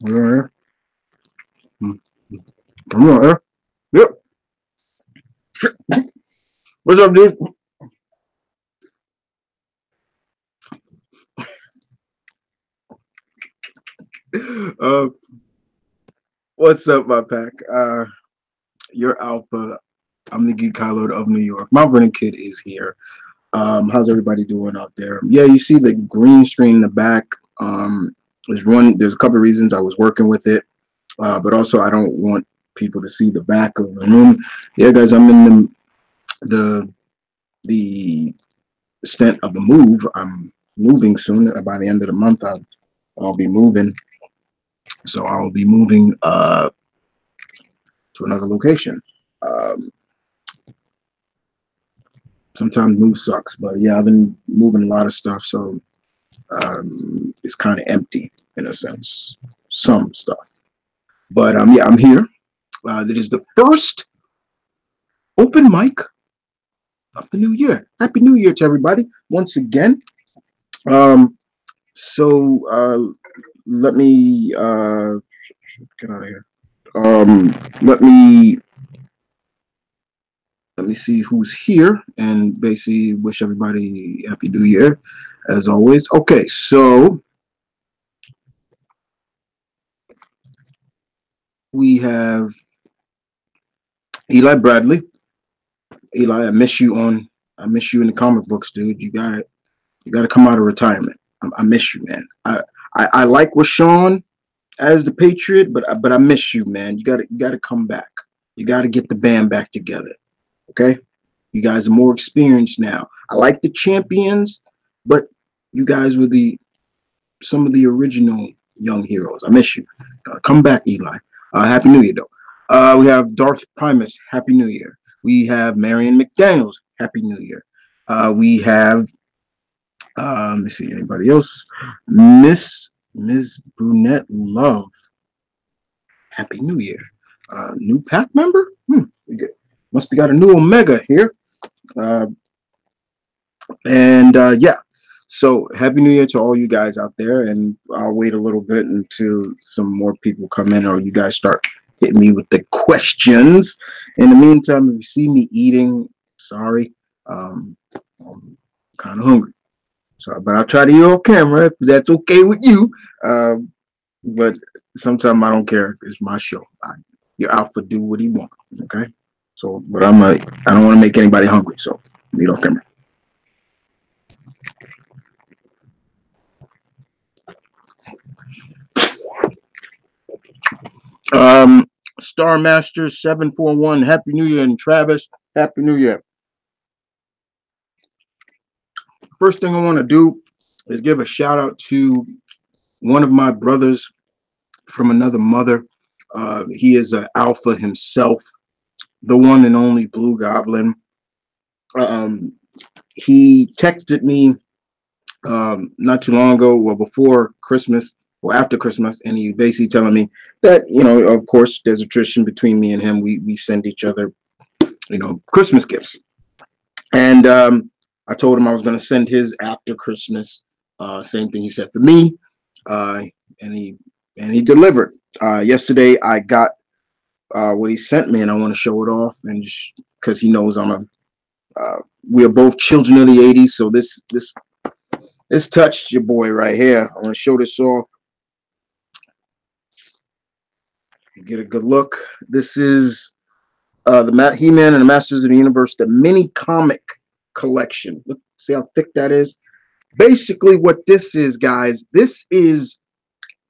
Come on here. Come on here. Yep. What's up, dude? Uh, what's up, my pack? You're Alpha. I'm the Geek Highload of New York. M.V.K is here. How's everybody doing out there? Yeah, you see the green screen in the back. There's a couple of reasons I was working with it, but also I don't want people to see the back of the room. Yeah, guys, I'm in the extent of the move. I'm moving soon. By the end of the month, I'll be moving. So I'll be moving to another location. Um, Sometimes move sucks, but yeah, I've been moving a lot of stuff, so it's kind of empty in a sense. Some stuff, but yeah, I'm here. It is the first open mic of the new year. Happy New Year to everybody once again. Um, so let me get out of here. Let me see who's here and basically wish everybody happy New Year as always. Okay, so we have Eli Bradley. Eli, I miss you in the comic books, dude. You gotta come out of retirement. I miss you, man. I like Rashawn as the Patriot, but I miss you, man. You gotta come back. You gotta get the band back together. Okay? You guys are more experienced now. I like the champions, but you guys were some of the original young heroes. I miss you. Come back, Eli. Happy New Year, though. We have Darth Primus. Happy New Year. We have Marion McDaniels. Happy New Year. We have let me see anybody else. Miss Brunette Love. Happy New Year. New pack member. Must be got a new Omega here. Uh, and yeah, so happy New Year to all you guys out there. And I'll wait a little bit until some more people come in, or you guys start hitting me with the questions. In the meantime, if you see me eating, sorry, I'm kind of hungry. So, but I'll try to eat off camera if that's okay with you. But sometimes I don't care. It's my show. Your Alpha do what he wants. Okay. So, but I don't want to make anybody hungry. So, eat off camera. Star Master 741. Happy New Year, and Travis. Happy New Year. First thing I want to do is give a shout out to one of my brothers from another mother. He is an alpha himself, the one and only Blue Goblin. Um, he texted me not too long ago, well, before Christmas, or after Christmas, and he basically telling me that, of course, there's a tradition between me and him. We send each other, Christmas gifts. And I told him I was going to send his after Christmas. Same thing he said for me, uh, and he delivered. Yesterday, I got what he sent me, and I want to show it off, and because he knows we are both children of the '80s, so this touched your boy right here. I want to show this off. Get a good look. This is the He-Man and the Masters of the Universe, the mini comic collection. Look, see how thick that is? Basically, what this is, guys, this is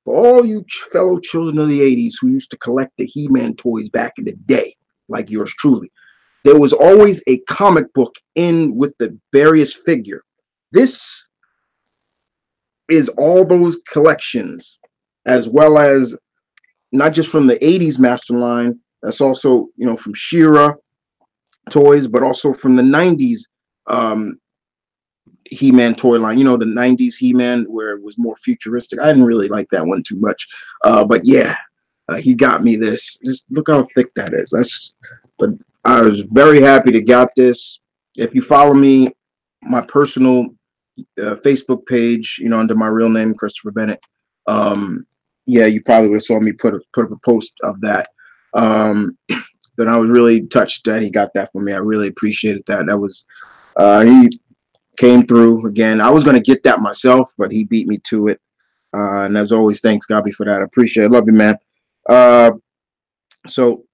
for all you fellow children of the '80s who used to collect the He-Man toys back in the day, like yours truly. There was always a comic book in with the various figure. This is all those collections, as well as not just from the '80s master line. That's also, from She-Ra toys, but also from the '90s He-Man toy line. The '90s He-Man where it was more futuristic. I didn't really like that one too much, but yeah, he got me this. Just look how thick that is. But I was very happy to got this. If you follow me, my personal Facebook page, under my real name, Christopher Bennett. Yeah, you probably would have saw me put up a post of that. Um, then I was really touched that he got that for me. I really appreciated that. That was he came through again. I was gonna get that myself, but he beat me to it. And as always, thanks, Gabby, for that. I appreciate it. Love you, man. Uh, so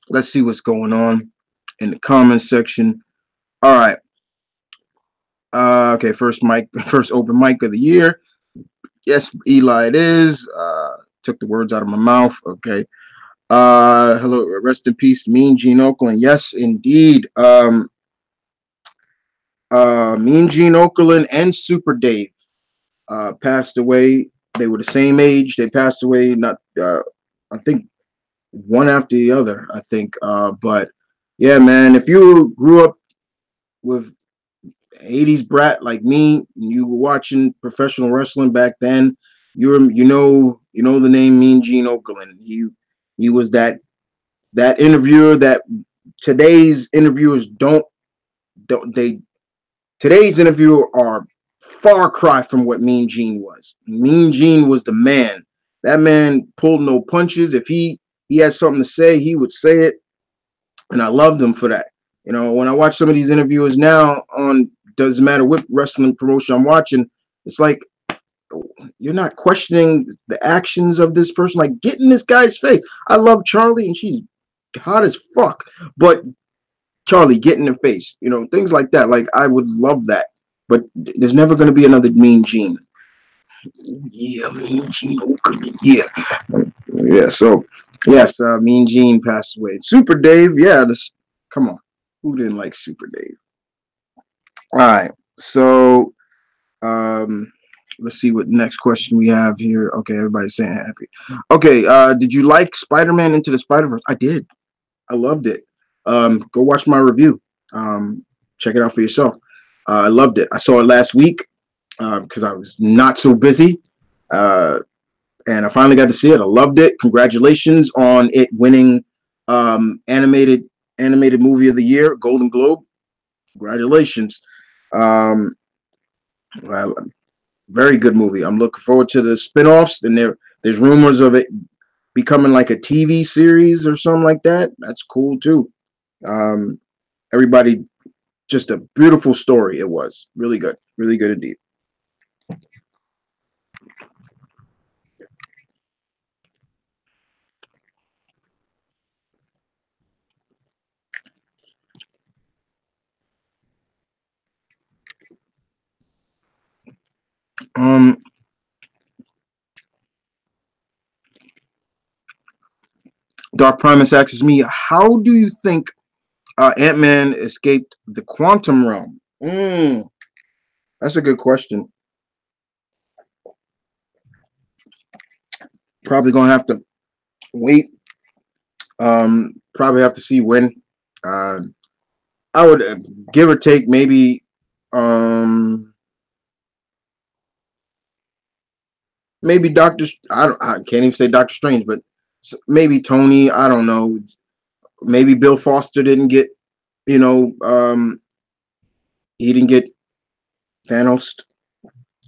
let's see what's going on in the comments section. All right. Okay, first mic, first open mic of the year. Yes, Eli, it is. Took the words out of my mouth. Okay. Hello, rest in peace, Mean Gene Oakland. Yes, indeed. Mean Gene Oakland and Super Dave passed away. They were the same age. They passed away. Not, I think, one after the other. I think. But yeah, man, if you grew up with 80s brat like me, and you were watching professional wrestling back then, you know the name Mean Gene Oakland. He was that interviewer that today's interviewers don't they today's interviewer are far cry from what Mean Gene was. Mean Gene was the man. That man pulled no punches. If he had something to say, he would say it, and I loved him for that. You know, when I watch some of these interviewers now on doesn't matter what wrestling promotion I'm watching, it's like you're not questioning the actions of this person. Like, get in this guy's face. I love Charlie, and she's hot as fuck, but Charlie, get in the face. You know, things like that. Like, I would love that, but there's never going to be another Mean Gene. Yeah, Mean Gene Okerman. Yeah, yeah. So, yes, Mean Gene passed away. Super Dave, yeah. Come on, who didn't like Super Dave? All right, so um, let's see what next question we have here. Okay, everybody's saying happy. Okay, did you like Spider-Man Into the Spider-Verse? I did. I loved it. Go watch my review. Check it out for yourself. I loved it. I saw it last week because I was not so busy, uh, and I finally got to see it. I loved it. Congratulations on it winning animated movie of the year, Golden Globe. Congratulations. Um, well, very good movie. I'm looking forward to the spin-offs, and there's rumors of it becoming like a TV series or something like that. That's cool too. Um, everybody, just a beautiful story. It was really good indeed. Um, Dark Primus asks me, how do you think Ant-Man escaped the quantum realm? That's a good question. Probably gonna have to wait. Probably have to see when. Uh, I would give or take maybe Doctor. I can't even say Doctor Strange, but maybe Tony. I don't know. Maybe Bill Foster didn't get. You know, he didn't get Thanos.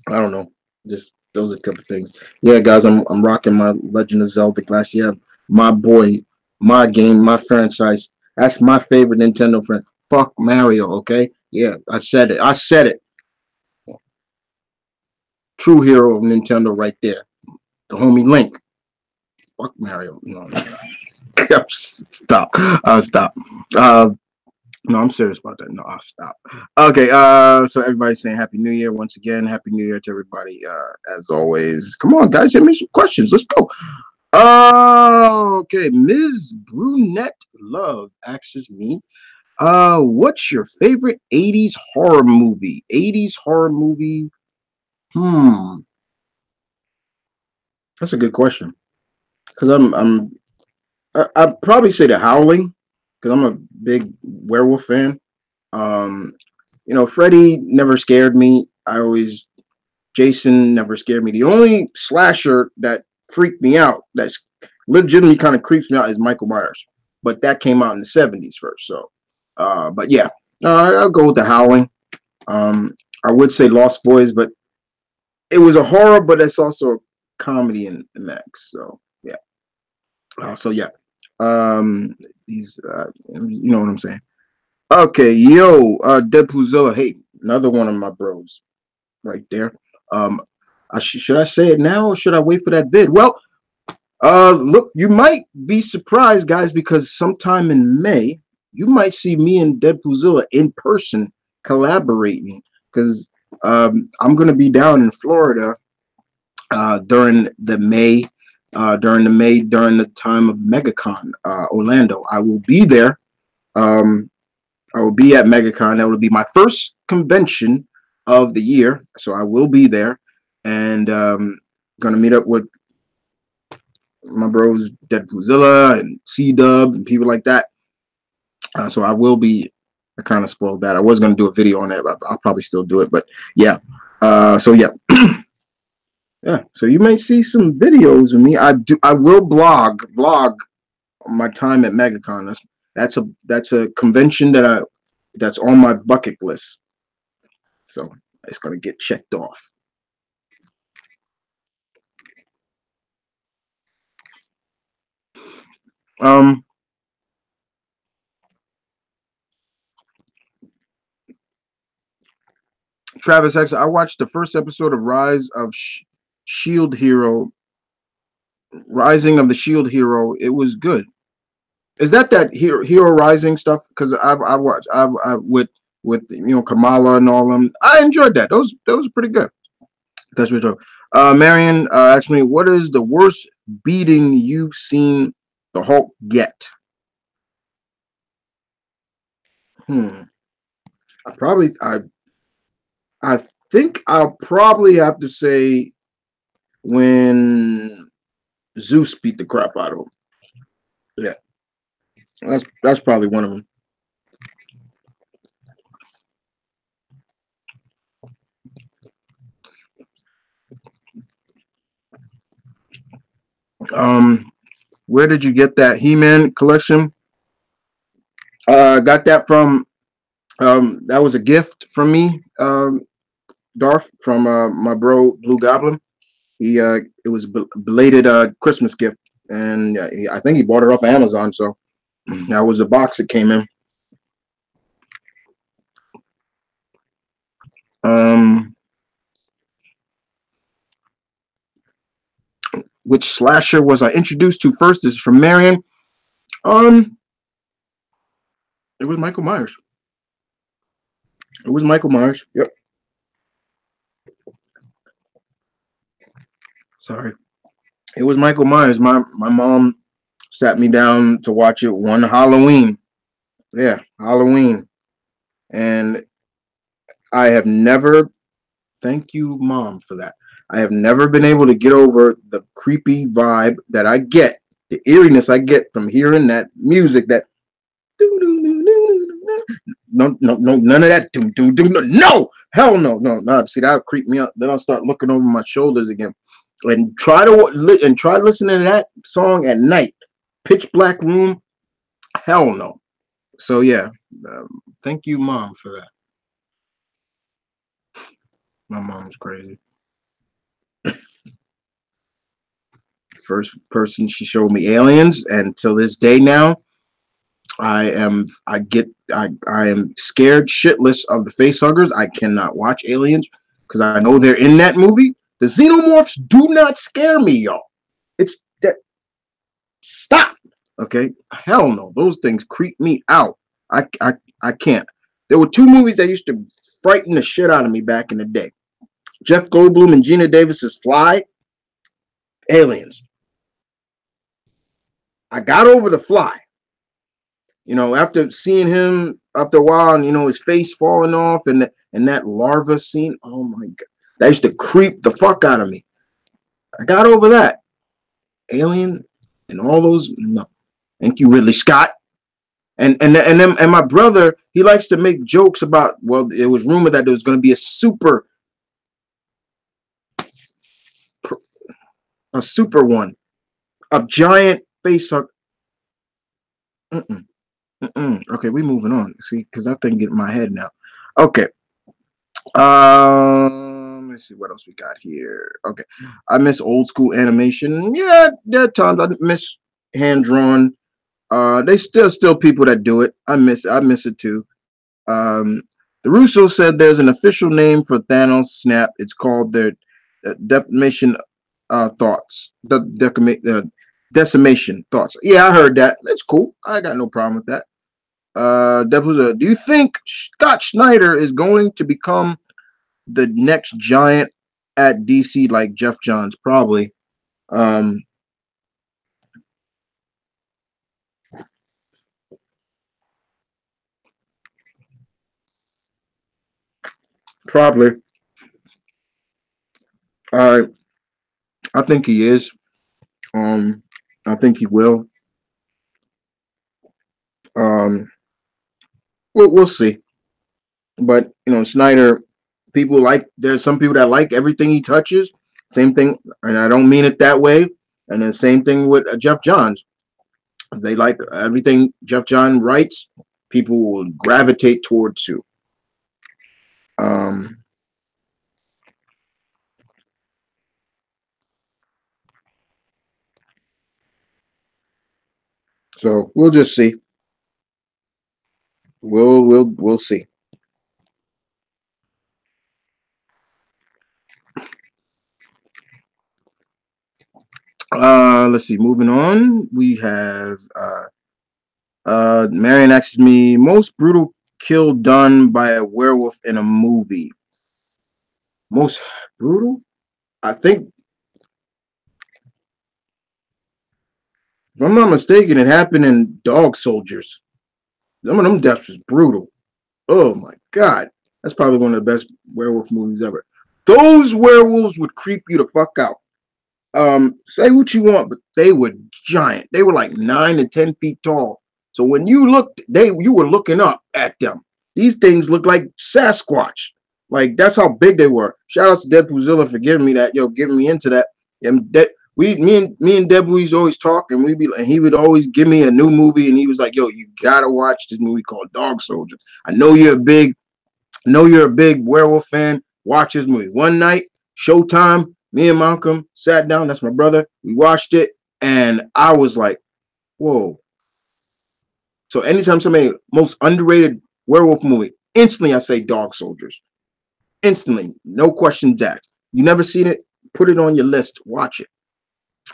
I don't know. Just those are a couple things. Yeah, guys, I'm rocking my Legend of Zelda glass. Yeah, my boy, my game, my franchise. That's my favorite Nintendo friend. Fuck Mario, okay? Yeah, I said it. I said it. True hero of Nintendo right there. The homie Link. Fuck Mario. No, stop. I'll stop. No, I'm serious about that. No, I'll stop. Okay, so everybody's saying Happy New Year once again. Happy New Year to everybody. As always. Come on, guys, hit me some questions. Let's go. Okay, Ms. Brunette Love asks me, what's your favorite 80s horror movie? 80s horror movie? Hmm, that's a good question. Because I'd probably say The Howling, because I'm a big werewolf fan. Um, you know, Freddy never scared me. Jason never scared me. The only slasher that freaked me out, that's legitimately kind of creeps me out, is Michael Myers. But that came out in the 70s first. So, but yeah, I'll go with The Howling. I would say Lost Boys, but it was a horror, but it's also comedy in Max. So yeah. So yeah. Um, these you know what I'm saying. Okay, yo, Deadpoolzilla. Hey, another one of my bros right there. Um, should I say it now or should I wait for that bid? Well, look, you might be surprised, guys, because sometime in May, you might see me and Deadpoolzilla in person collaborating. Because I'm gonna be down in Florida during the May, during the time of MegaCon, Orlando. I will be there. Um, I will be at MegaCon. That will be my first convention of the year, so I will be there, and gonna meet up with my bros Deadpoolzilla and C Dub and people like that. So I will be. I kind of spoiled that. I was gonna do a video on that, but I'll probably still do it. But yeah. So yeah, yeah. So you may see some videos of me. I will vlog my time at MegaCon. That's a convention that's on my bucket list. So it's gonna get checked off. Um, Travis X. I watched the first episode of Shield Hero, Rising of the Shield Hero. It was good. Is that Hero Rising stuff? Because I watched I with Kamala and all them. I enjoyed that. Those were pretty good. That's what you're talking. Marion asked me, what is the worst beating you've seen the Hulk get? Hmm. I think I'll probably have to say when Zeus beat the crap out of him. Yeah, that's probably one of them. Where did you get that He-Man collection? Got that from that was a gift from me, Darth, from my bro Blue Goblin. It was a belated Christmas gift, and I think he bought it off Amazon. So that was the box it came in. Um, which slasher was I introduced to first? This is from Marion. Um, it was Michael Myers. It was Michael Myers. Yep. Sorry. It was Michael Myers. My mom sat me down to watch it one Halloween. Yeah, Halloween. And I have never, thank you, Mom, for that. I have never been able to get over the creepy vibe that I get, the eeriness I get from hearing that music. That no, no, no, none of that. No, hell no, no, no. See, that'll creep me out. Then I'll start looking over my shoulders again, and try listening to that song at night. Pitch black room. Hell no. So yeah, thank you, Mom, for that. My mom's crazy. First person she showed me aliens, and till this day now, I am scared shitless of the face huggers. I cannot watch aliens because I know they're in that movie. The xenomorphs do not scare me, y'all. It's that stop. Okay, hell no, those things creep me out. I can't. There were two movies that used to frighten the shit out of me back in the day. Jeff Goldblum and Gina Davis's Fly, Aliens. I got over the Fly. After seeing him after a while, and his face falling off, and that larva scene. Oh my god, that used to creep the fuck out of me. I got over that. Alien and all those. No, thank you, Ridley Scott. And my brother, he likes to make jokes about. Well, it was rumored that there was going to be a super one, a giant face. Mm-mm, okay, we moving on. See, because I think get in my head now. Okay. me see what else we got here. Okay, I miss old school animation. Yeah, there are times I miss hand drawn. They still people that do it. I miss it too. Um, the Russo said there's an official name for Thanos snap. It's called the defamation thoughts. The decimation thoughts. Yeah, I heard that. That's cool. I got no problem with that. Do you think Scott Snyder is going to become the next giant at DC like Jeff Johns? Probably. Um, Probably. Uh, I think he is. Um, I think he will. Um, we'll see. But Snyder, people like there's some people that like everything he touches. Same thing, and I don't mean it that way. And the same thing with Jeff Johns. They like everything Jeff John writes. People will gravitate towards you. Um, so we'll just see. We'll see. Let's see. Moving on, we have Marion asks me most brutal kill done by a werewolf in a movie. Most brutal? I think, if I'm not mistaken, it happened in Dog Soldiers. Some of them deaths was brutal. Oh my god, that's probably one of the best werewolf movies ever. Those werewolves would creep you the fuck out. Say what you want, but they were giant. They were like 9 to 10 feet tall. So when you looked, you were looking up at them. These things look like Sasquatch. Like that's how big they were. Shout out to Deadpoolzilla for giving me that, giving me into that. And that me and Deb, we used to always talk, and we'd be like, he would always give me a new movie, and he was like, "Yo, you gotta watch this movie called Dog Soldier. I know you're a big werewolf fan. Watch this movie." One night, Showtime, me and Malcolm sat down. That's my brother. We watched it, and I was like, "Whoa!" So anytime somebody most underrated werewolf movie, instantly I say Dog Soldiers. Instantly, no questions asked. You never seen it? Put it on your list. Watch it.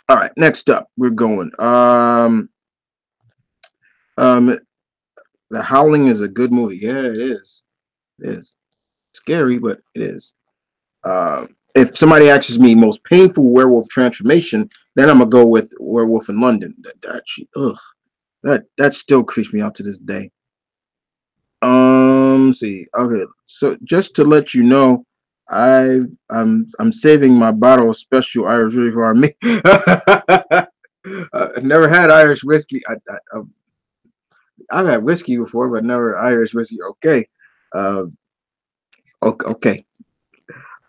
All right, next up, we're going. Um, The Howling is a good movie. Yeah, it is. It is scary, but it is. If somebody asks me most painful werewolf transformation, then I'm gonna go with Werewolf in London. That still creeps me out to this day. See. Okay, so just to let you know, I'm saving my bottle of special Irish whiskey for me. I never had Irish whiskey. I've had whiskey before, but never Irish whiskey. Okay. Uh, okay.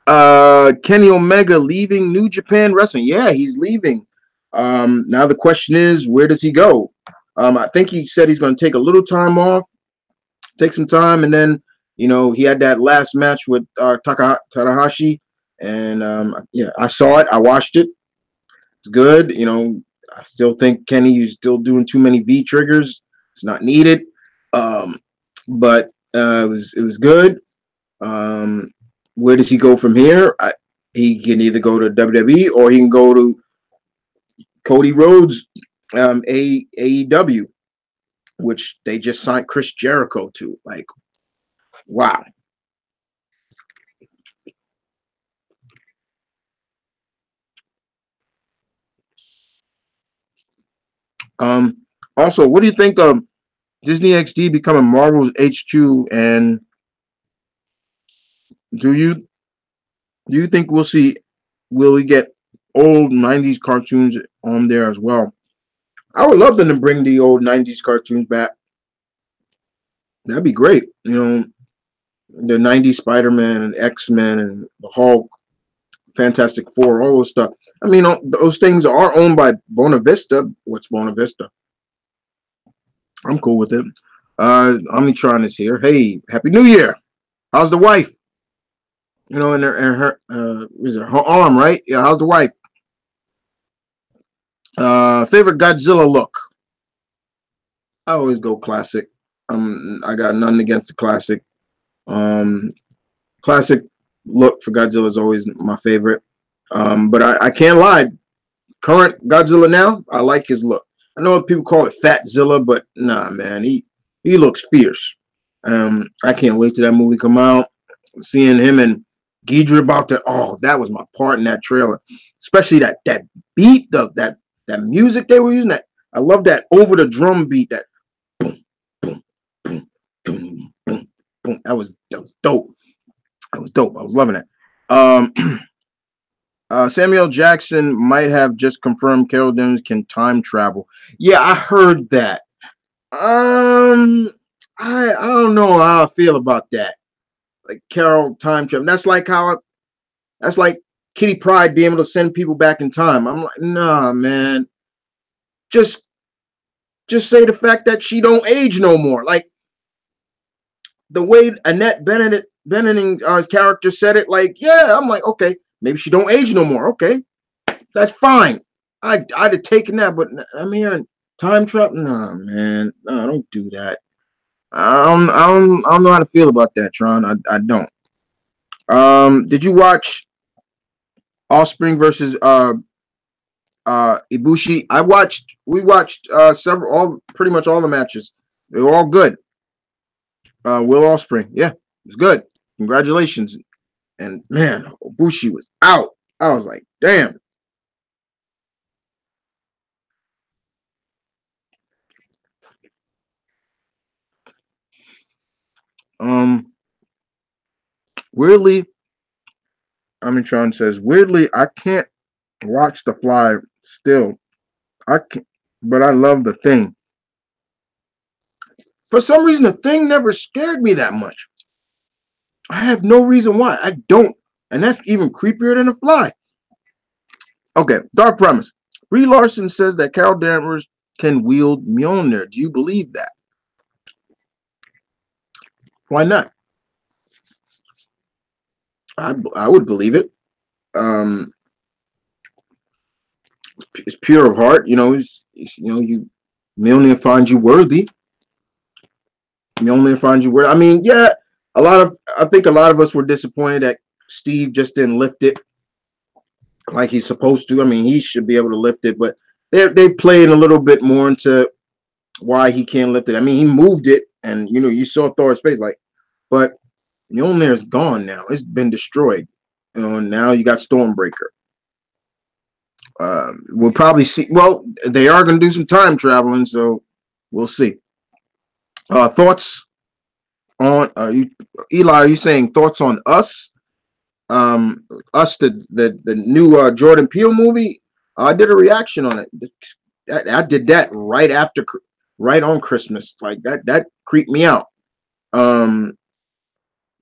Kenny Omega leaving New Japan Wrestling. Yeah, he's leaving. Now the question is, where does he go? I think he said he's going to take a little time off, take some time, and then he had that last match with Takahashi, and yeah, I saw it. I watched it. It's good. I still think Kenny is still doing too many V triggers. It's not needed. But it was good. Where does he go from here? He can either go to WWE or he can go to Cody Rhodes, AEW, which they just signed Chris Jericho to. Like, wow. Um, Also, what do you think of Disney XD becoming Marvel's HQ? And do you do you think will we get old '90s cartoons on there as well? I would love them to bring the old '90s cartoons back. That'd be great. The '90s Spider-Man and X-Men and the Hulk, Fantastic Four, all those stuff. I mean, those things are owned by Bona Vista. What's Bona Vista? I'm cool with it. Omnitron is here. Hey, Happy New Year. How's the wife? You know, and her is it her arm, right? Yeah, how's the wife? Favorite Godzilla look. I always go classic. I got nothing against the classic. Um, classic look for Godzilla is always my favorite. But I can't lie. Current Godzilla now, I like his look. I know people call it Fatzilla, but nah, man, he looks fierce. I can't wait till that movie come out. Seeing him and Ghidra about to, oh, that was my part in that trailer. Especially that beat, that music they were using. That I love that over the drum beat. That boom, boom, boom, boom, boom, boom. That was dope. That was dope. I was loving it. Um, Samuel Jackson might have just confirmed Carol Danvers can time travel. Yeah, I heard that. Um, I don't know how I feel about that. Like Carol time travel. That's like Kitty Pryde being able to send people back in time. I'm like, nah, man. Just just say the fact that she don't age no more. Like the way Annette Benedict's character said it. Like, yeah, I'm like, okay, maybe she don't age no more. Okay, that's fine. I'd have taken that, but I'm hearing time travel. Nah, man, no, don't do that. I don't know how to feel about that, Tron. I don't. Did you watch Offspring versus Ibushi? We watched several, all pretty much all the matches. They were all good. Will Offspring, yeah, it was good. Congratulations. And man, Ibushi was out. I was like, damn. Um, weirdly, Amitron says, weirdly, I can't watch The Fly still. I can, but I love The Thing. For some reason, The Thing never scared me that much. I have no reason why. I don't. And that's even creepier than The Fly. Okay, dark premise. Brie Larson says that Carol Danvers can wield Mjolnir. Do you believe that? Why not? I would believe it. Um, it's pure of heart. You Mjolnir finds you worthy. Mjolnir finds you worthy. I mean, yeah, I think a lot of us were disappointed that Steve just didn't lift it like he's supposed to. I mean, he should be able to lift it, but they played a little bit more into why he can't lift it. I mean, he moved it, and you saw Thor's face, like, but Mjolnir's gone now. It's been destroyed. And now you got Stormbreaker. We'll probably see. Well, they are going to do some time traveling, so we'll see. Thoughts on Eli? Are you saying thoughts on us? Us, the new Jordan Peele movie. I did a reaction on it. I did that right on Christmas. Like that creeped me out. Um,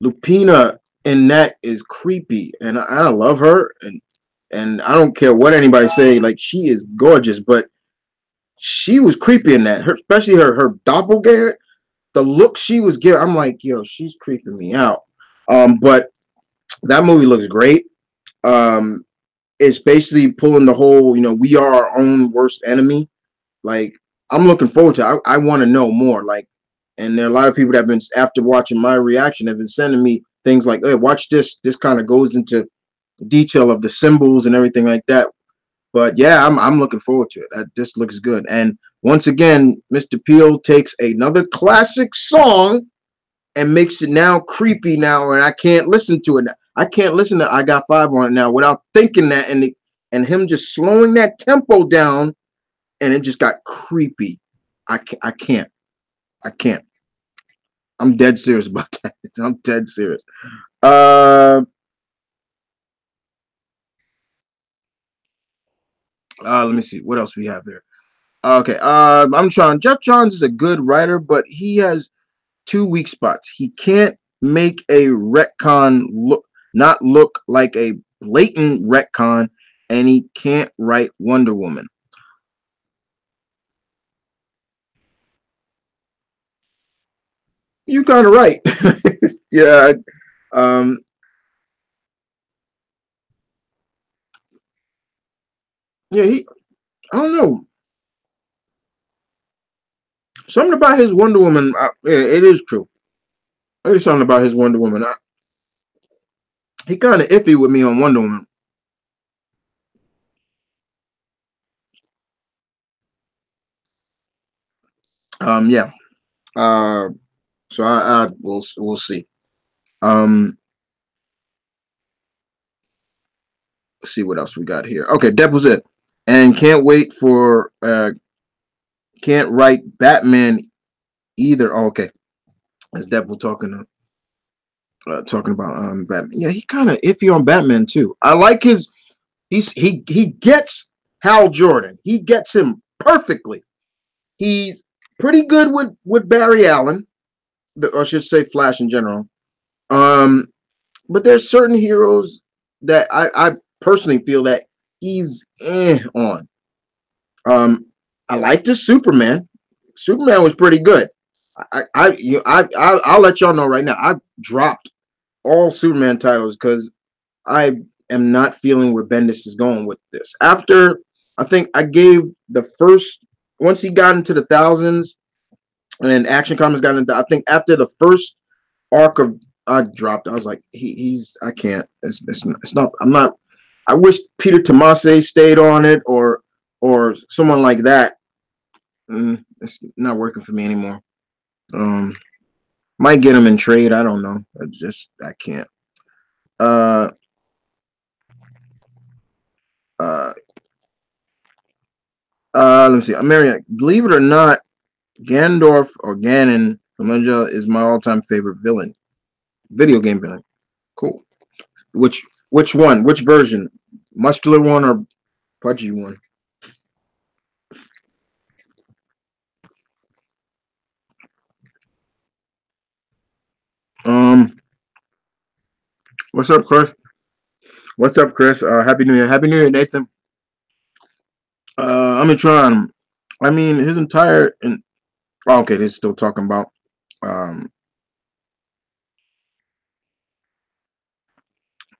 Lupina in that is creepy, and I love her, and I don't care what anybody say. Like she is gorgeous, but she was creepy in that. Especially her doppelganger. The look she was giving, I'm like, yo, she's creeping me out. But that movie looks great. Um, it's basically pulling the whole, we are our own worst enemy. Like, I'm looking forward to it. I want to know more. Like, and there are a lot of people that have been, after watching my reaction, have been sending me things like, hey, watch this. This kind of goes into detail of the symbols and everything like that. But yeah, I'm looking forward to it. This looks good. And once again, Mr. Peel takes another classic song and makes it now creepy now, and I can't listen to it now. I can't listen to I Got Five on it now without thinking that, and him just slowing that tempo down, and it just got creepy. I can't. I can't. I'm dead serious about that. I'm dead serious. Uh, Let me see what else we have here. Okay, I'm trying. Jeff Johns is a good writer, but he has two weak spots. He can't make a retcon not look like a blatant retcon, and he can't write Wonder Woman. You kind of right. Yeah. Um, Yeah, I don't know. Something about his Wonder Woman. Yeah, it is true. There's something about his Wonder Woman. He kind of iffy with me on Wonder Woman. Yeah. Uh, so I we'll see. Um, let's see what else we got here. Okay, that was it. And can't wait for can't write Batman either. Oh, okay, as Deadpool talking about Batman. Yeah, he kind of iffy on Batman too. I like his. He gets Hal Jordan. He gets him perfectly. He's pretty good with Barry Allen, or I should say Flash in general. Um, but there's certain heroes that I personally feel that he's on. Um, I liked his Superman. Superman was pretty good. I'll let y'all know right now. I dropped all Superman titles because I am not feeling where Bendis is going with this. After I think I gave the first once he got into the thousands and Action Comics got into I think after the first arc of I dropped. I was like, he's I can't. It's not. I'm not. I wish Peter Tomasi stayed on it or someone like that. It's not working for me anymore. Um, might get him in trade. I don't know. I can't. Uh, uh, let me see. Marianne, believe it or not, Gandorf or Ganon from Legend is my all-time favorite villain. Video game villain. Cool. Which one? Which version? Muscular one or pudgy one? Um, what's up, Chris? What's up, Chris? Happy New Year. Happy New Year, Nathan. I'm gonna try him. I mean, his entire and oh, okay, they're still talking about um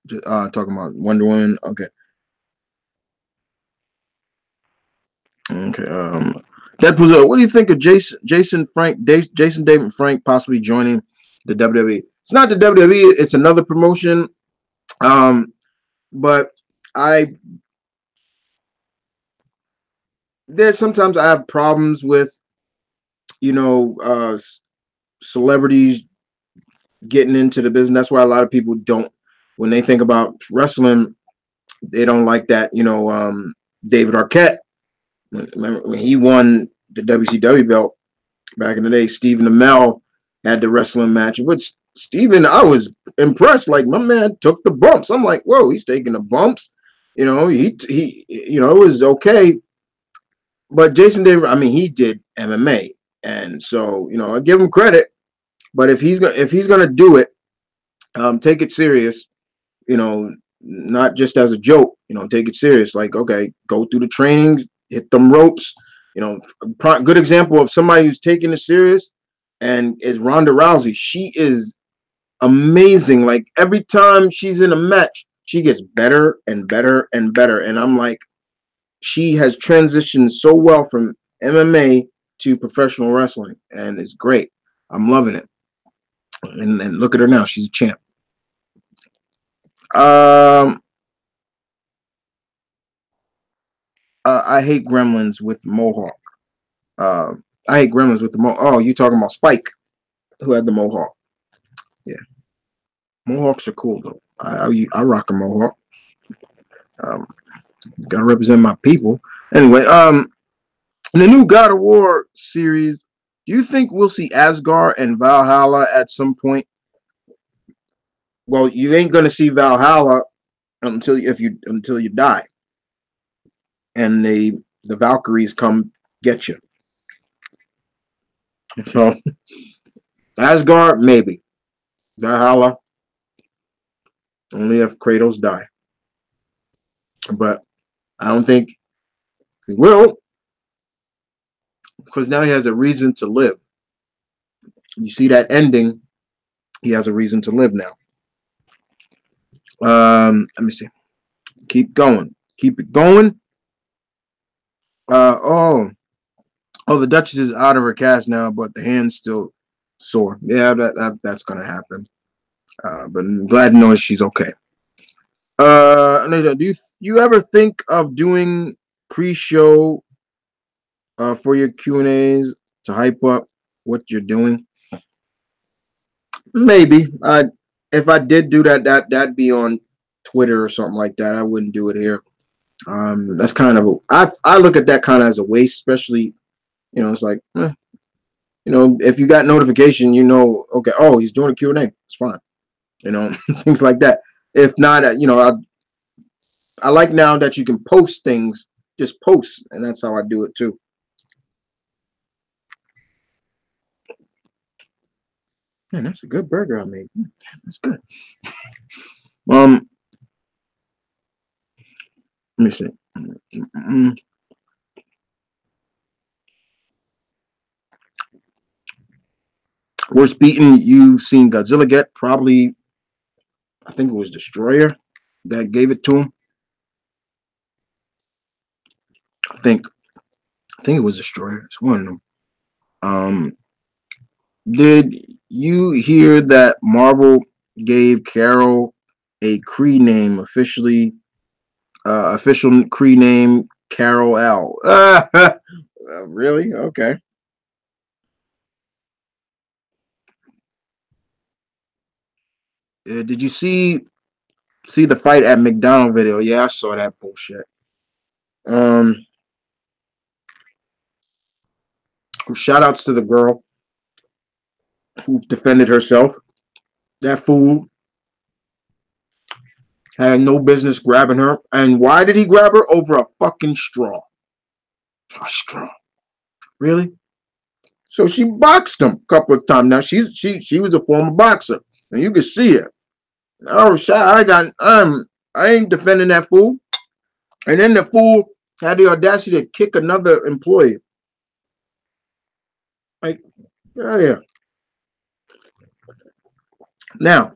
talking about Wonder Woman. Okay, okay. Deadpool. What do you think of Jason David Frank possibly joining the WWE? It's not the WWE. It's another promotion. Um, but I there's sometimes I have problems with you know celebrities getting into the business. That's why a lot of people don't when they think about wrestling, they don't like that. David Arquette when he won the WCW belt back in the day. Stephen Amell had the wrestling match, which Stephen, I was impressed. Like my man took the bumps. I'm like, whoa, he's taking the bumps. It was okay. But Jason David, I mean, he did MMA, and so I give him credit. But if he's gonna do it, take it serious. Not just as a joke. Take it serious. Like, okay, go through the training, hit them ropes. Good example of somebody who's taking it serious, and is Ronda Rousey. She is amazing. Like every time she's in a match, she gets better and better and better. And I'm like, she has transitioned so well from MMA to professional wrestling, and it's great. I'm loving it. And look at her now; she's a champ. Um, I hate Gremlins with Mohawk. Uh, I hate Gremlins with the Mohawk. Oh, you talking about Spike, who had the Mohawk? Yeah, Mohawks are cool though. I rock a Mohawk. Um, Gotta represent my people. Anyway, in the new God of War series, do you think we'll see Asgard and Valhalla at some point? Well, you ain't gonna see Valhalla until you die, and the Valkyries come get you. So Asgard, maybe. Valhalla, only if Kratos die. But I don't think he will, because now he has a reason to live. You see that ending, he has a reason to live now. Let me see. Keep going. Keep it going. Oh, oh, the Duchess is out of her cast now, but the hand's still sore. Yeah, that's gonna happen. But I'm glad to know she's okay. Anita, do you ever think of doing pre-show for your Q&As to hype up what you're doing? Maybe. If I did do that, that'd be on Twitter or something like that. I wouldn't do it here. That's kind of I look at that kind of as a waste, especially it's like if you got notification, okay, oh, he's doing a Q&A. It's fine, things like that. If not, I like now that you can post things, just post, and that's how I do it too. Man, that's a good burger I made. That's good. Um, Let me see. Worst beaten you've seen Godzilla get? Probably, I think it was Destroyer that gave it to him. I think, I think it was Destroyer. It's one of them. Um, did you hear that Marvel gave Carol a Kree name officially? Official Kree name Carol L. Really? Okay. Did you see the fight at McDonald video? Yeah, I saw that bullshit. Um, Shout outs to the girl who defended herself. That fool had no business grabbing her. And why did he grab her? Over a fucking straw. A straw. Really? So she boxed him a couple of times. Now she was a former boxer, and you can see it. Oh, shot! I ain't defending that fool. And then the fool had the audacity to kick another employee. Like, get out of here. Now,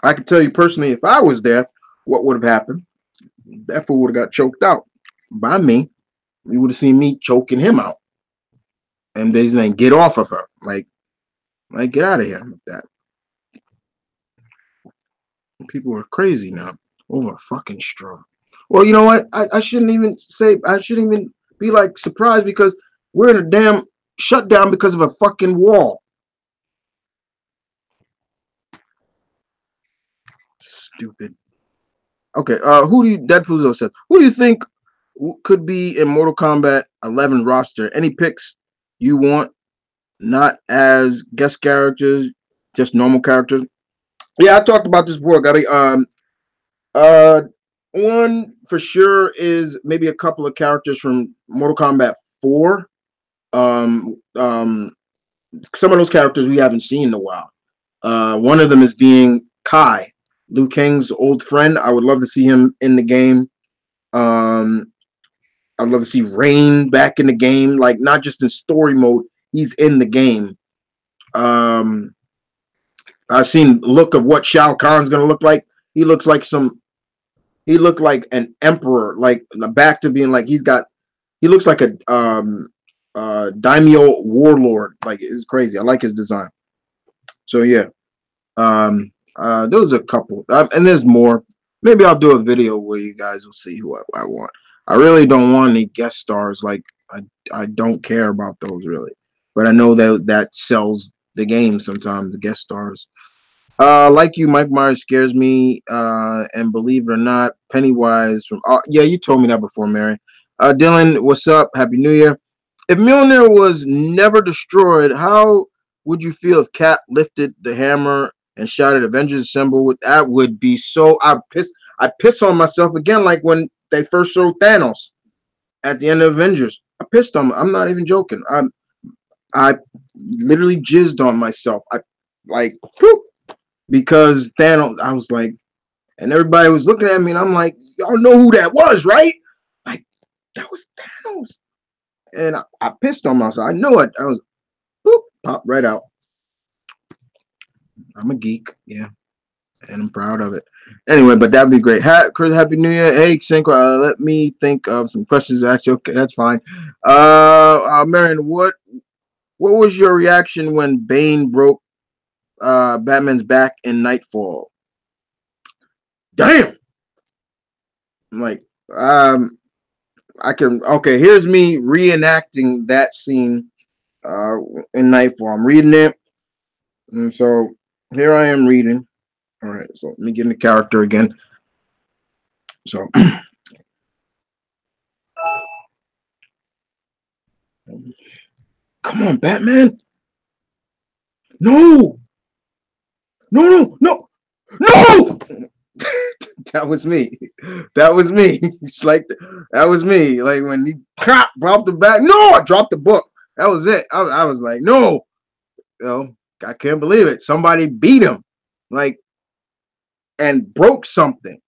I can tell you personally, if I was there, what would have happened? That fool would have got choked out by me. You would have seen me choking him out. And they saying, get off of her. Like get out of here with that. People are crazy now over a fucking straw. Well, you know what? I shouldn't even say, I shouldn't even be like surprised because we're in a damn shutdown because of a fucking wall. Stupid. Okay, who do you, Deadpool says, who do you think could be in Mortal Kombat 11 roster? Any picks you want, not as guest characters, just normal characters? Yeah, I talked about this before. Got uh, one for sure is maybe a couple of characters from Mortal Kombat 4. Um, um, some of those characters we haven't seen in a while. One of them is being Kai, Liu Kang's old friend. I would love to see him in the game. Um, I'd love to see Rain back in the game, like not just in story mode. He's in the game. Um, I've seen look of what Shao Kahn's gonna look like. He looks like some. He looked like an emperor, like back to being like he's got. He looks like a daimyo warlord. Like it's crazy. I like his design. So yeah, those are a couple, and there's more. Maybe I'll do a video where you guys will see who I want. I really don't want any guest stars. Like I don't care about those really, but I know that sells the game sometimes. The guest stars. Like you, Mike Myers scares me. And believe it or not, Pennywise from. Yeah, you told me that before, Mary. Dylan, what's up? Happy New Year. If Mjolnir was never destroyed, how would you feel if Cap lifted the hammer and shouted "Avengers Assemble"? With that would be so. I piss on myself again, like when they first showed Thanos at the end of Avengers. I pissed on. I'm not even joking. I literally jizzed on myself. I like poop because Thanos. I was like, and everybody was looking at me, and I'm like, y'all know who that was, right? Like that was Thanos, and I pissed on myself. I know it. I was boop, popped right out. I'm a geek. Yeah. and I'm proud of it. Anyway, but that'd be great. Chris, Happy New Year. Hey, Synchro, let me think of some questions. Actually, okay, that's fine. Marion, what was your reaction when Bane broke Batman's back in Nightfall? Damn. I'm like, I can. Okay, here's me reenacting that scene uh in Nightfall. I'm reading it, and so here I am reading. All right, so let me get in the character again. So, come on, Batman! No, no, no, no, no! That was me. That was me. It's like that was me. Like when he dropped the back. No, I dropped the book. That was it. I was like, no, you know, I can't believe it. Somebody beat him, like, and broke something.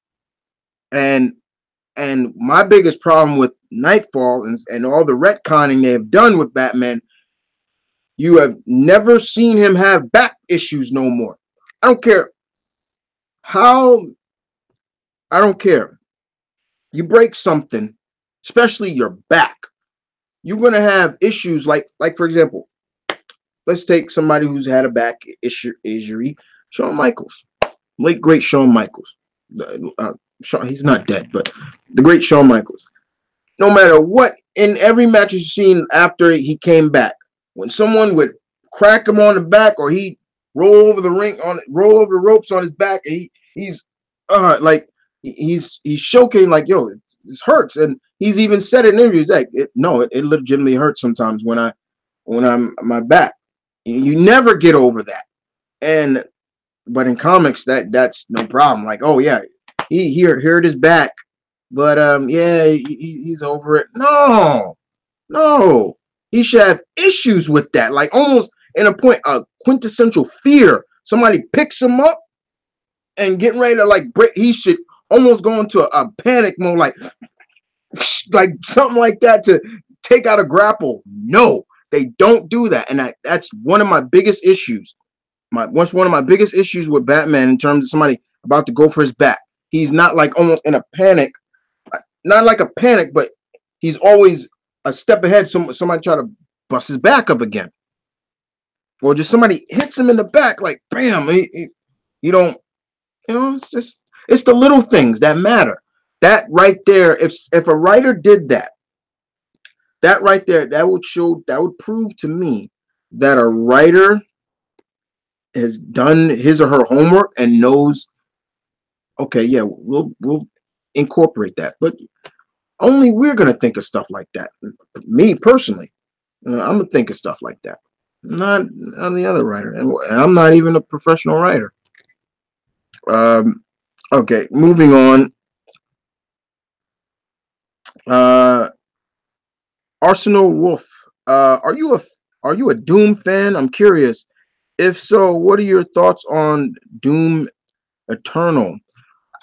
And my biggest problem with Nightfall and all the retconning they have done with Batman, you have never seen him have back issues no more. I don't care how. I don't care. You break something, especially your back, you're gonna have issues like for example, let's take somebody who's had a back injury, Shawn Michaels, late great Shawn Michaels. He's not dead, but the great Shawn Michaels. No matter what, in every match you've seen after he came back, when someone would crack him on the back or he roll over the ropes on his back, he's like he's showcasing like, yo, this hurts, and he's even said it in interviews like, it legitimately hurts sometimes when I'm my back. You never get over that, and but in comics that's no problem. Like, oh yeah, he hurt his back, but yeah, he's over it. No, he should have issues with that. Like almost in a point, a quintessential fear. Somebody picks him up and getting ready to like break. He should almost go into a panic mode, like something like that to take out a grapple. No, they don't do that, and that's one of my biggest issues. One of my biggest issues with Batman in terms of somebody about to go for his back. He's not like almost in a panic, not like a panic, but he's always a step ahead. Somebody try to bust his back up again, or just somebody hits him in the back, like bam. You don't, it's the little things that matter. That right there, if a writer did that, that right there, that would prove to me that a writer has done his or her homework and knows, okay, yeah, we'll incorporate that, but only we're gonna think of stuff like that. Me personally, I'm gonna think of stuff like that, not on the other writer, and I'm not even a professional writer. Okay, moving on. Arsenal Wolf, are you a Doom fan? I'm curious. If so, what are your thoughts on Doom Eternal?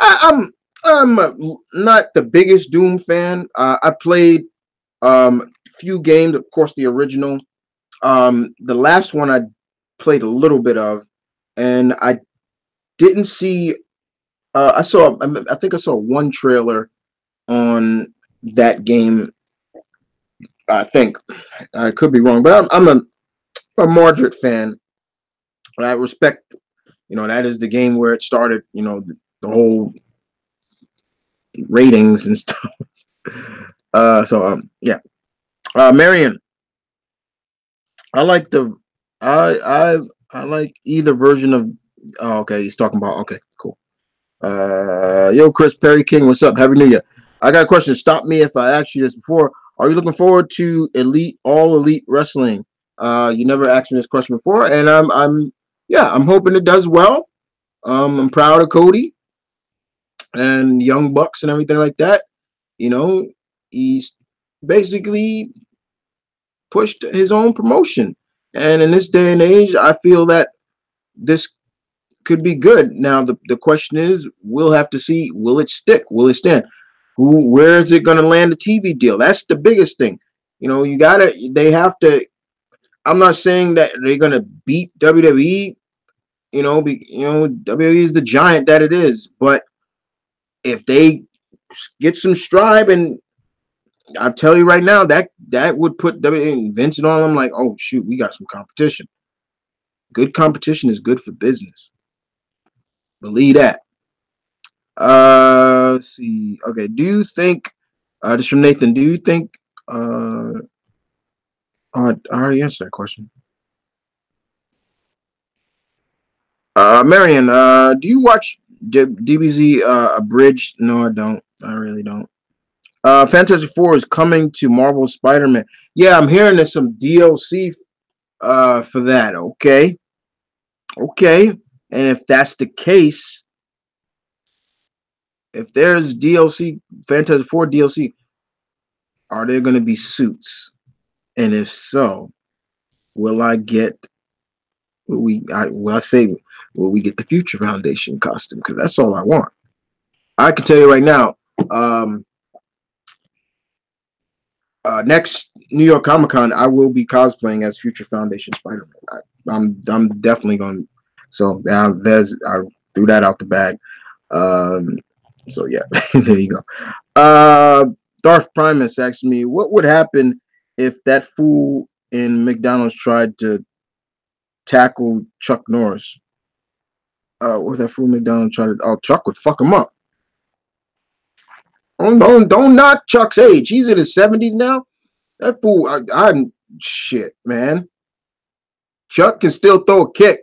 I'm not the biggest Doom fan. I played few games, of course, the original. The last one I played a little bit of, and I didn't see. I think I saw one trailer on that game. I think I could be wrong, but I'm a moderate fan. I respect, that is the game where it started. The whole ratings and stuff. Yeah. Marion, I like the I like either version of. Oh, okay, he's talking about. Okay, cool. Yo, Chris Perry King, what's up? Happy New Year. I got a question. Stop me if I asked you this before. Are you looking forward to all elite wrestling? You never asked me this question before, and I'm hoping it does well. I'm proud of Cody and Young Bucks and everything like that. He's basically pushed his own promotion, and in this day and age, I feel that this could be good. Now, the question is, we'll have to see, will it stick? Will it stand? Where is it going to land a TV deal? That's the biggest thing. They have to, I'm not saying that they're going to beat WWE, WWE is the giant that it is. But if they get some stripe, and I tell you right now, that would put WWE Vincent on them like, oh shoot, we got some competition. Good competition is good for business. Believe that. Let's see. Okay, do you think? This from Nathan. Do you think? I already answered that question. Marion, do you watch DBZ abridged? No, I don't. I really don't. Fantastic Four is coming to Marvel Spider-Man. Yeah, I'm hearing there's some DLC for that. Okay, okay. And if that's the case, if there's DLC, Fantastic Four DLC, are there going to be suits? And if so, will I get? I say, will we get the Future Foundation costume? Because that's all I want. I can tell you right now. Um, Next New York Comic Con, I will be cosplaying as Future Foundation Spider-Man. I'm definitely going. So there's I threw that out the bag. Um, so yeah, there you go. Darth Primus asked me, what would happen if that fool in McDonald's tried to tackle Chuck Norris? What that fool McDonald tried to? Oh, Chuck would fuck him up. Don't knock Chuck's age. He's in his 70s now. That fool, I shit, man. Chuck can still throw a kick.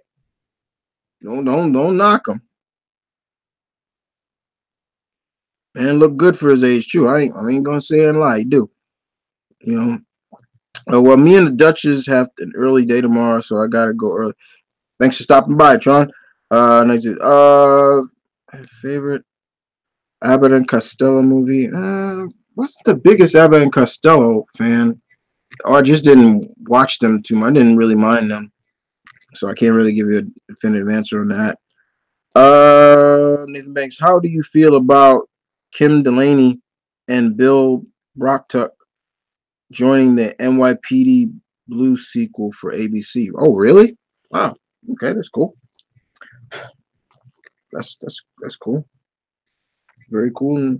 Don't knock him. Man, look good for his age too. I ain't gonna say and lie. He do. You know. Well, me and the Duchess have an early day tomorrow, so I gotta go early. Thanks for stopping by, Tron. Next, favorite Abbott and Costello movie. What's the biggest Abbott and Costello fan? Oh, I just didn't watch them too much. I didn't really mind them, so I can't really give you a definitive answer on that. Nathan Banks, how do you feel about Kim Delaney and Bill Brocktuck joining the NYPD Blue sequel for ABC? Oh, really? Wow. Okay, that's cool. That's cool. Very cool.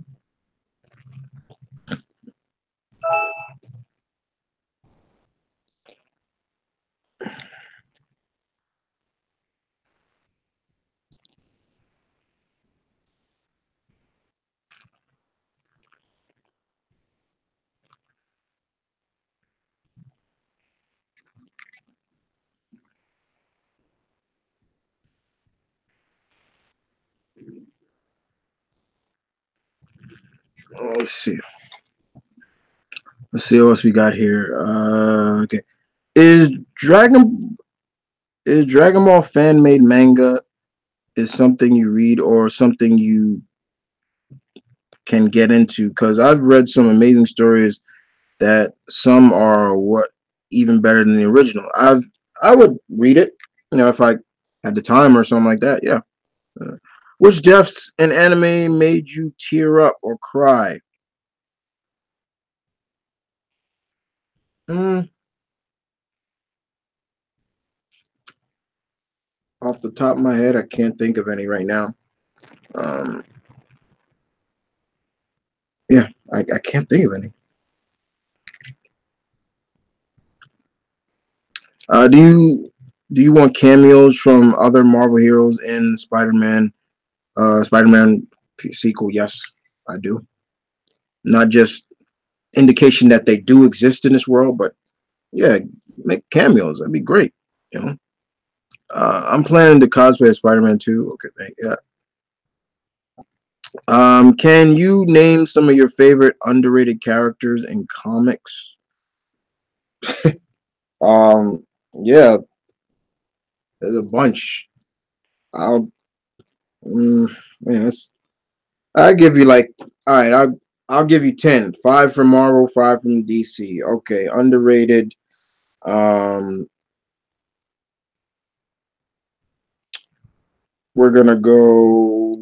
Oh, let's see. Let's see what else we got here. Okay. Is Dragon is Dragon Ball fan made manga is something you read or something you can get into? Because I've read some amazing stories that some are what even better than the original. I would read it, if I had the time or something like that. Yeah. Uh, which deaths in anime made you tear up or cry? Mm, Off the top of my head, I can't think of any right now. Um, yeah, I can't think of any. Uh, do you do you want cameos from other Marvel heroes in Spider-Man sequel? Yes, I do. Not just indication that they do exist in this world, but yeah, make cameos. That'd be great. You know, I'm planning to cosplay as Spider-Man too. Okay, yeah. Can you name some of your favorite underrated characters in comics? Um, yeah, there's a bunch. I'll, man, I give you like, all right, I'll give you 10. Five from Marvel, five from DC. Okay, underrated. Um, we're gonna go.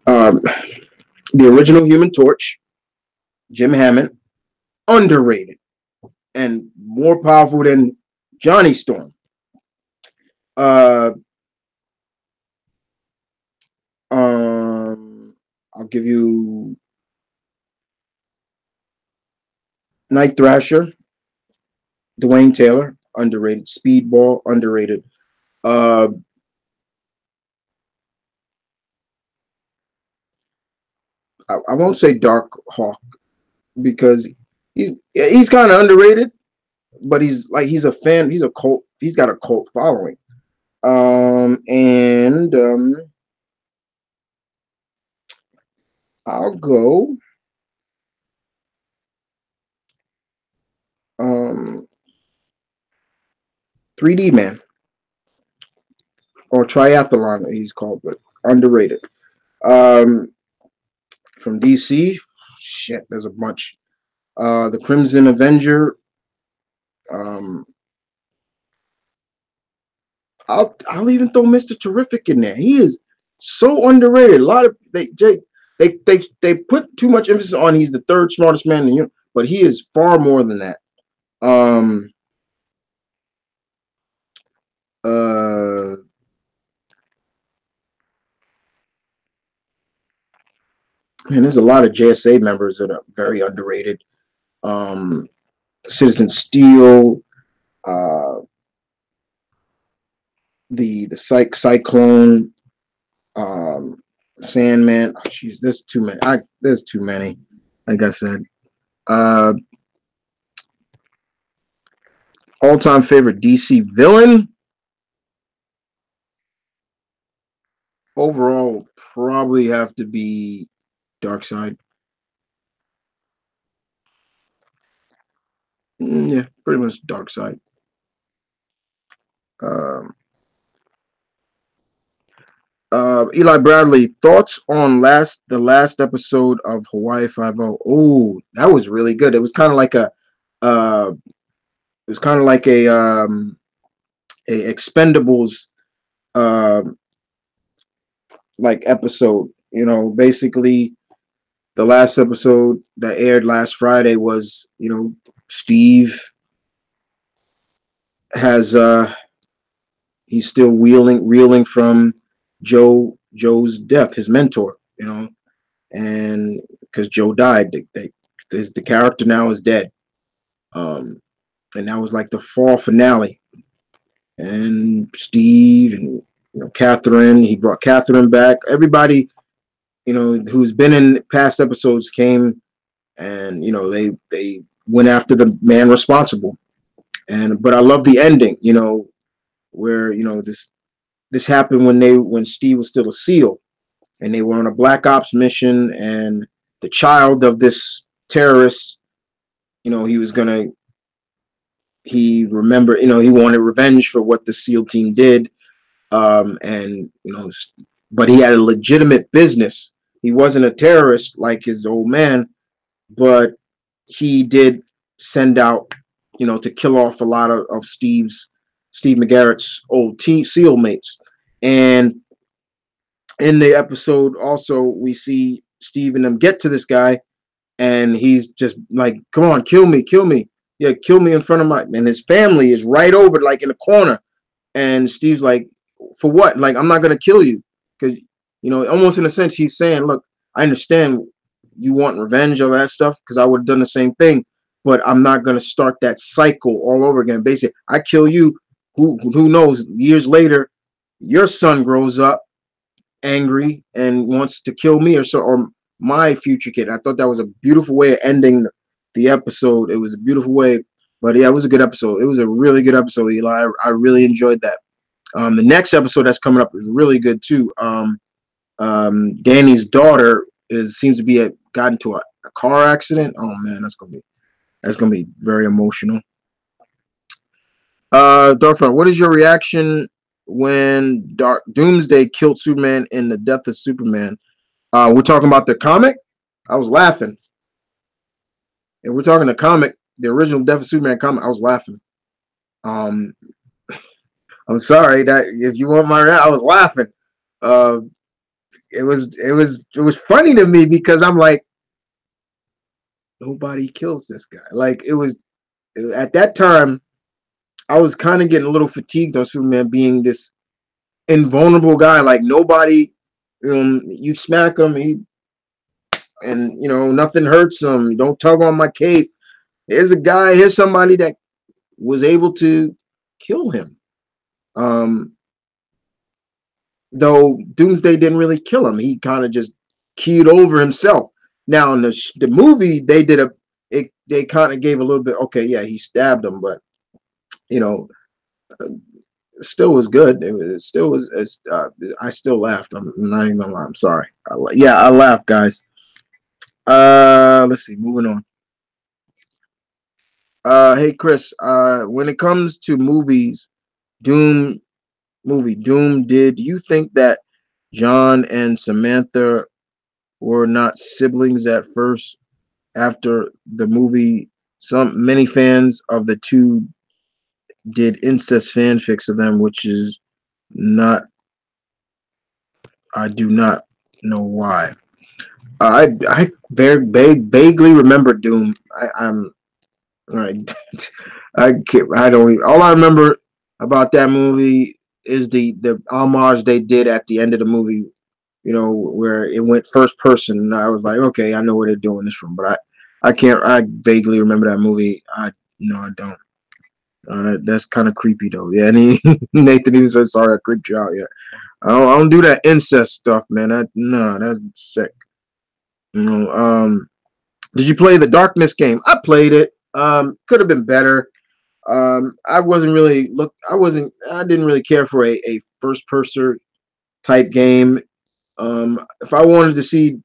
Um, the original Human Torch, Jim Hammond, underrated. and more powerful than Johnny Storm. Uh, I'll give you Night Thrasher, Dwayne Taylor, underrated. Speedball, underrated. Uh, I won't say Dark Hawk because he's kind of underrated, but he's a fan. He's a cult. He's got a cult following. And I'll go. Um, 3D Man or Triathlon, he's called, but underrated. Um, from DC, shit, there's a bunch. The Crimson Avenger. Um, I'll even throw Mr. Terrific in there. He is so underrated. A lot of they put too much emphasis on he's the third smartest man in the universe, but he is far more than that. Um, uh, man, there's a lot of JSA members that are very underrated. Um, Citizen Steel, uh, the Cyclone, Sandman. Oh, jeez, there's too many. There's too many. Like I said, uh, all time favorite DC villain overall probably have to be Darkseid. Yeah, pretty much Darkseid. Um, Eli Bradley, thoughts on the last episode of Hawaii Five O? Oh, that was really good. It was kind of like uh, it was kind of like a Expendables um like episode. You know, basically the last episode that aired last Friday was, Steve has he's still reeling from Joe's death, his mentor, and because Joe died, the character now is dead. Um, and that was like the fall finale. And Steve and Catherine, he brought Catherine back. Everybody, who's been in past episodes came, and they went after the man responsible. But I love the ending, where this happened when Steve was still a SEAL, and they were on a Black Ops mission, and the child of this terrorist, he was gonna he remembered, he wanted revenge for what the SEAL team did, and but he had a legitimate business. He wasn't a terrorist like his old man, but he did send out, to kill off a lot of Steve McGarrett's old SEAL mates. And in the episode, also we see Steve and them get to this guy, and he's just like, "Come on, kill me, yeah, kill me in front of my." And his family is right over, like in the corner, and Steve's like, "For what? Like, I'm not gonna kill you," because almost in a sense, he's saying, "Look, I understand you want revenge, all that stuff, because I would have done the same thing, but I'm not gonna start that cycle all over again. Basically, I kill you, who knows? Years later, your son grows up angry and wants to kill me or my future kid." I thought that was a beautiful way of ending the episode. It was a beautiful way, but yeah, it was a good episode. It was a really good episode, Eli. I really enjoyed that. The next episode that's coming up is really good too. Danny's daughter seems to be got into a car accident. Oh man, that's gonna be very emotional. Darkfire, what is your reaction when Doomsday killed Superman in the Death of Superman? We're talking about the comic. I was laughing. If we're talking the comic, the original Death of Superman comic, I was laughing. Um, I'm sorry that if you want I was laughing. Uh, it was funny to me because I'm like, nobody kills this guy. Like it was At that time, I was kind of getting a little fatigued on Superman being this invulnerable guy. Like nobody, you smack him, and nothing hurts him. Don't tug on my cape. Here's a guy. Here's somebody that was able to kill him. Though Doomsday didn't really kill him. He kind of just keyed over himself. Now in the movie, they kind of gave a little bit. Okay, yeah, he stabbed him, but you know, it still was good. It still was. I still laughed. I'm not even gonna lie. I'm sorry. I laughed, guys. Let's see. Moving on. Hey Chris. When it comes to movies, Doom Doom. Did you think that John and Samantha were not siblings at first? After the movie, many fans of the two did incest fanfics of them, which is not. I do not know why. I vaguely remember Doom. I'm I I don't even, all I remember about that movie is the homage they did at the end of the movie, where it went first person, and I was like, okay, I know where they're doing this from, but I can't. I vaguely remember that movie. I don't. That's kind of creepy though. Yeah, and Nathan even said sorry I creeped you out. Yeah, I don't do that incest stuff, man. No, that's sick. Did you play the Darkness game? I played it. Could have been better. I wasn't really look. I didn't really care for a first person type game. If I wanted to see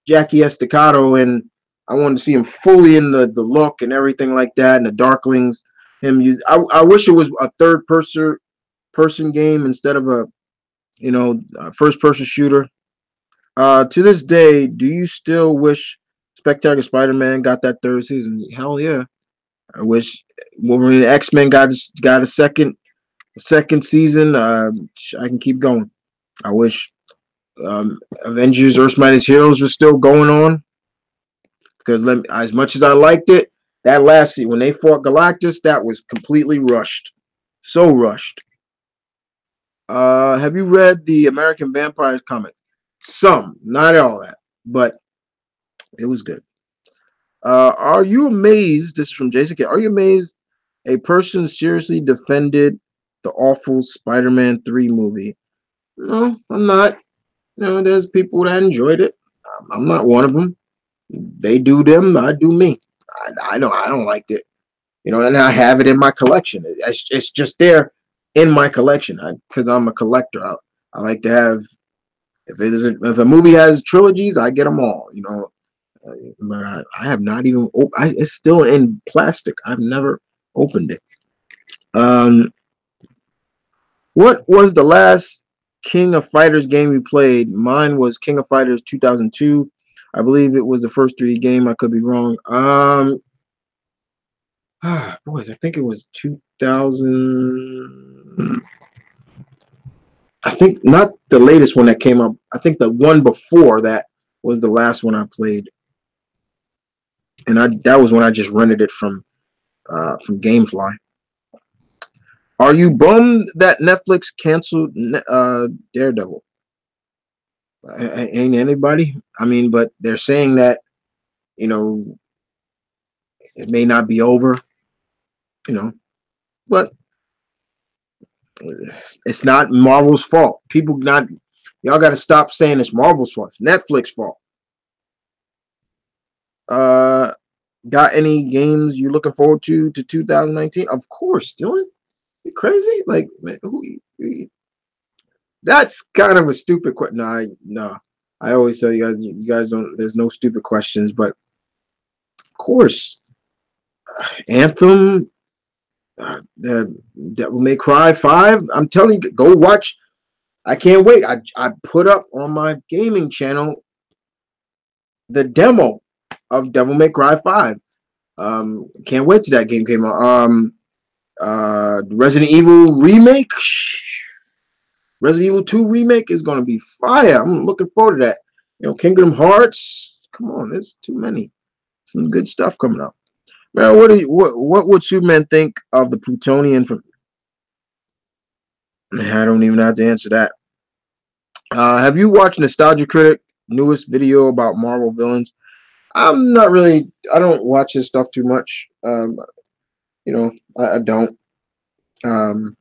Jackie Estacado and I wanted to see him fully in the look and everything like that, and the Darklings, I wish it was a third person game instead of a first person shooter. To this day, do you still wish Spectacular Spider-Man got that third season? Hell yeah. I wish Wolverine X-Men got a second season. I can keep going. I wish Avengers Earth's Mightiest Heroes was still going on, because as much as I liked it, that last season when they fought Galactus, that was completely rushed. So rushed. Have you read the American Vampire comic? Some, not all that, but it was good. Are you amazed? This is from Jason K. Are you amazed a person seriously defended the awful Spider-Man 3 movie? No, I'm not. There's people that enjoyed it. I'm not one of them. They do them, I do me. I don't like it. And I have it in my collection. It's just there in my collection because I'm a collector. I like to have, if a movie has trilogies, I get them all. But I have not even. It's still in plastic. I've never opened it. What was the last King of Fighters game you played? Mine was King of Fighters 2002. I believe it was the first 3D game. I could be wrong. Boys, I think it was 2000. I think not the latest one that came up. I think the one before that was the last one I played, and that was when I just rented it from GameFly. Are you bummed that Netflix canceled Daredevil? Ain't anybody. I mean, but they're saying that you know it may not be over. But it's not Marvel's fault. Y'all got to stop saying it's Marvel's fault. It's Netflix's fault. Uh, got any games you looking forward to 2019? Of course, Dylan. You crazy? Like, man, that's kind of a stupid question. No. I always tell you guys don't. There's no stupid questions, but of course, Anthem, the Devil May Cry 5. I'm telling you, go watch. I can't wait. I put up on my gaming channel the demo of Devil May Cry 5. Can't wait till that game came out. Resident Evil remake. Resident Evil 2 remake is gonna be fire. I'm looking forward to that. Kingdom Hearts. Come on, there's too many. Some good stuff coming up. Man, what would Superman think of the plutonian from? Man, I don't even have to answer that. Have you watched Nostalgia Critic newest video about Marvel villains? I'm not really. I don't watch his stuff too much. I don't. Um,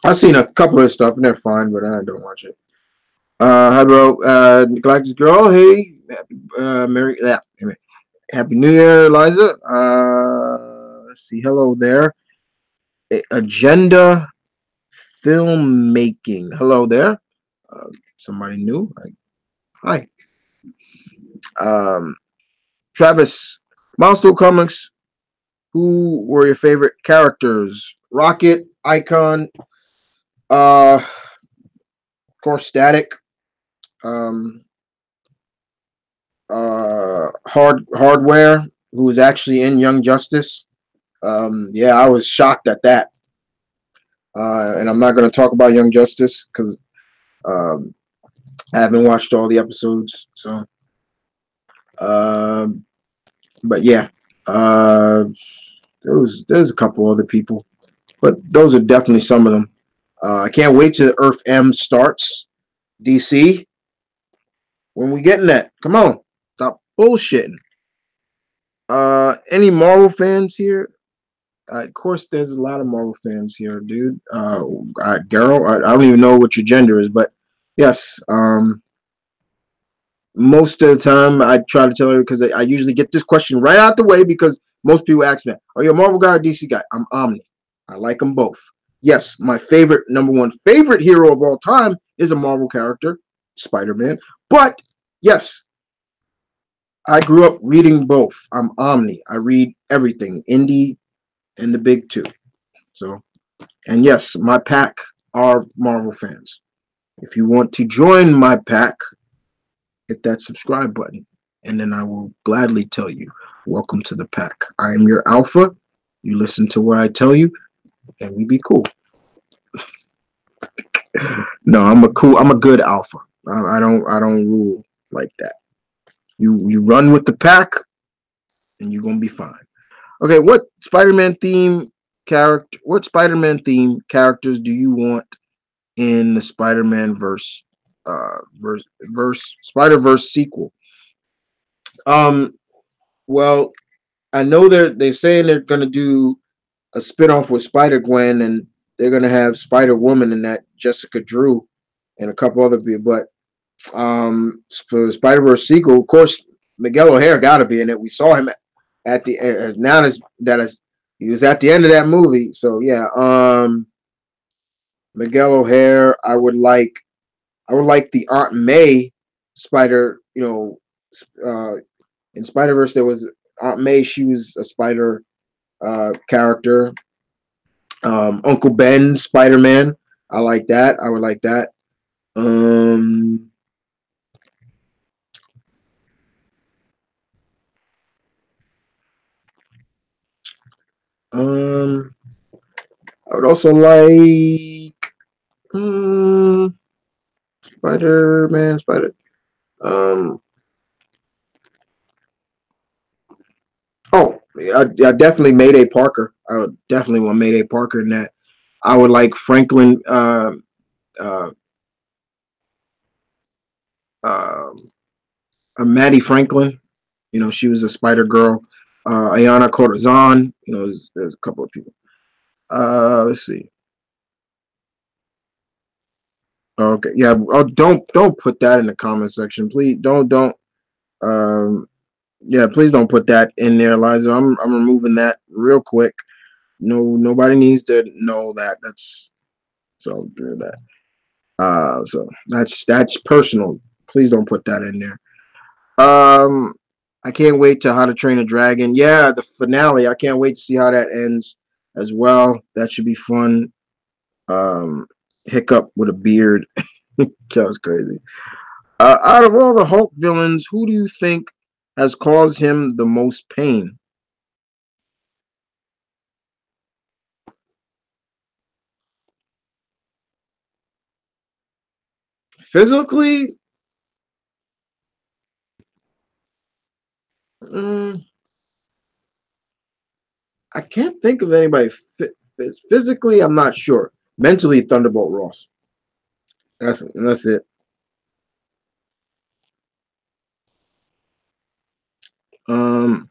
I've seen a couple of stuff and they're fine, but I don't watch it. How about Galactus Girl? Hey, Merry, yeah, Happy New Year, Eliza. Let's see. Hello there. Agenda Filmmaking. Hello there. Somebody new. Hi. Um, Travis. Milestone Comics. Who were your favorite characters? Rocket, Icon, of course, Static, um, Hardware, who was actually in Young Justice. Yeah, I was shocked at that. And I'm not going to talk about Young Justice because um, I haven't watched all the episodes. So, um, but yeah, there's a couple other people, but those are definitely some of them. I can't wait till Earth M starts. DC, when we getting that? Come on, stop bullshitting. Any Marvel fans here? Of course, there's a lot of Marvel fans here, dude. Daryl, I don't even know what your gender is, but yes. Most of the time, I try to tell her because I usually get this question right out the way because most people ask me, "Are you a Marvel guy or DC guy?" I'm Omni. I like them both. Yes, my favorite, number one favorite hero of all time is a Marvel character, Spider-Man. But yes, I grew up reading both. I'm Omni. I read everything, indie and the big two. So, and yes, my pack are Marvel fans. If you want to join my pack, hit that subscribe button, and then I will gladly tell you, welcome to the pack. I am your alpha. You listen to what I tell you, and we be cool. No, I'm a good alpha. I don't rule like that. You run with the pack, and you're gonna be fine. Okay, what Spider-Man theme characters do you want in the Spider-Man verse Spider-Verse sequel? Um, well, I know they're saying they're gonna do a spinoff with Spider Gwen, and they're gonna have Spider Woman in that, Jessica Drew, and a couple other people. But for the Spider Verse sequel, of course, Miguel O'Hare got to be in it. We saw him at the now that is he was at the end of that movie. So yeah, Miguel O'Hare. I would like the Aunt May Spider. In Spider Verse there was Aunt May. She was a Spider character. Uncle Ben Spider Man. I like that. I would like that. Um, um, I would also like Spider Man. Spider. Um, I definitely Mayday Parker. I would definitely want Mayday Parker in that. I would like Franklin. Uh, uh, Maddie Franklin. She was a Spider Girl. Ayana Corazon. There's a couple of people. Let's see. Okay, yeah. Oh, don't put that in the comment section, please. Don't. Um, yeah, please don't put that in there, Liza. I'm removing that real quick. No, nobody needs to know that. So do that. So that's personal. Please don't put that in there. Um, I can't wait to How to Train a Dragon. Yeah, the finale. I can't wait to see how that ends as well. That should be fun. Um, Hiccup with a beard. That was crazy. Out of all the Hulk villains, who do you think has caused him the most pain? Physically, mm, I can't think of anybody physically. I'm not sure. Mentally, Thunderbolt Ross. That's it. Um,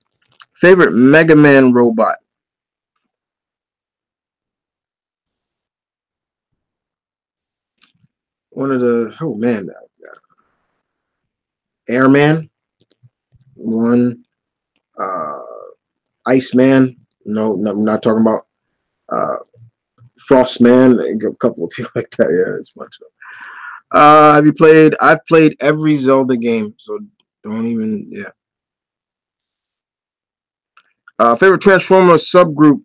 Favorite Mega Man robot. One of the Airman. One. Uh, Iceman. No, I'm not talking about uh, Frostman. A couple of people like that. Yeah, it's much. Have you played? I've played every Zelda game, so don't even. Yeah. Favorite Transformer subgroup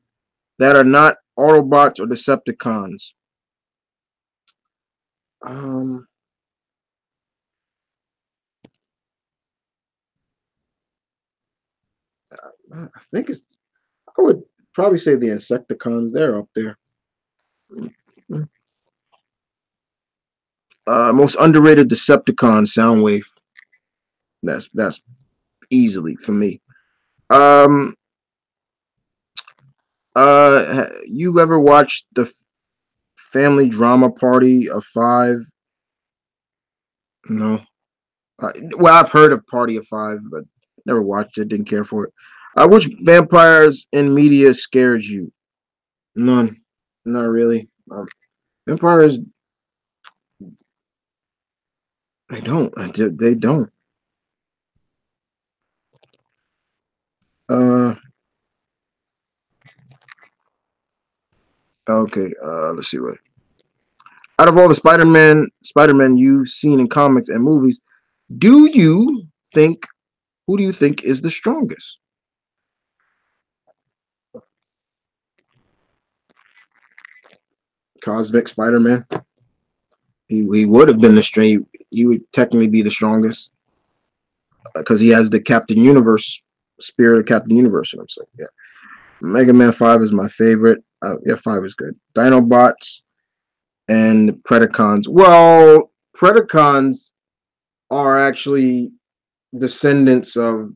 that are not Autobots or Decepticons. Um, I think it's. I would probably say the Insecticons. They're up there. Most underrated Decepticon, Soundwave. That's easily for me. Um, you ever watched the family drama party of five? No. Well, I've heard of Party of Five, but never watched it. Didn't care for it. Which vampires in media scares you? None. Not really. Vampires, they don't. They don't. Uh, okay. Let's see what. Out of all the Spider-Man you've seen in comics and movies, do you think who do you think is the strongest? Cosmic Spider-Man. He would have been the straight. He would technically be the strongest because he has the Captain Universe spirit of Captain Universe. And I'm saying, yeah. Mega Man 5 is my favorite. Yeah, 5 is good. Dinobots and Predacons. Well, Predacons are actually descendants of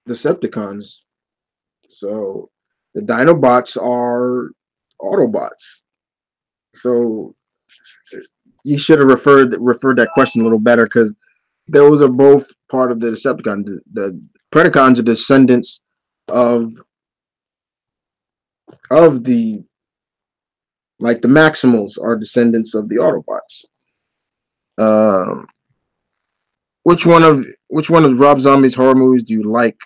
Decepticons. So the Dinobots are Autobots. So you should have referred that question a little better because those are both part of the Decepticons. The Predacons are descendants of the like the Maximals are descendants of the Autobots. Um, which one of Rob Zombie's horror movies do you like?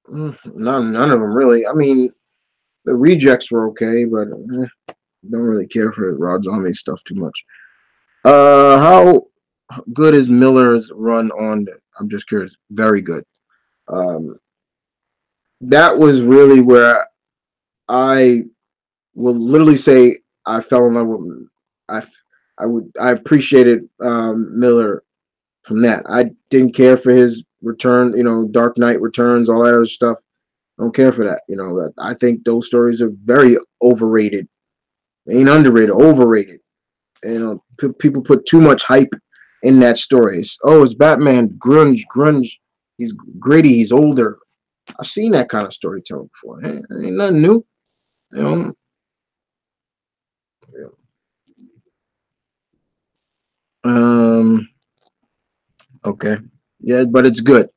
None of them really. I mean, the rejects were okay, but don't really care for Rob Zombie stuff too much. How good is Miller's run on? I'm just curious. Very good. Um, that was really where I will literally say I fell in love with. I I appreciated Miller from that. I didn't care for his return, Dark Knight Returns, all that other stuff. I don't care for that. I think those stories are very overrated. Ain't underrated, overrated. People put too much hype in that story. It's Batman, grunge. He's gritty. He's older. I've seen that kind of storytelling before. Ain't nothing new. You know. Um. Okay. Yeah, but it's good.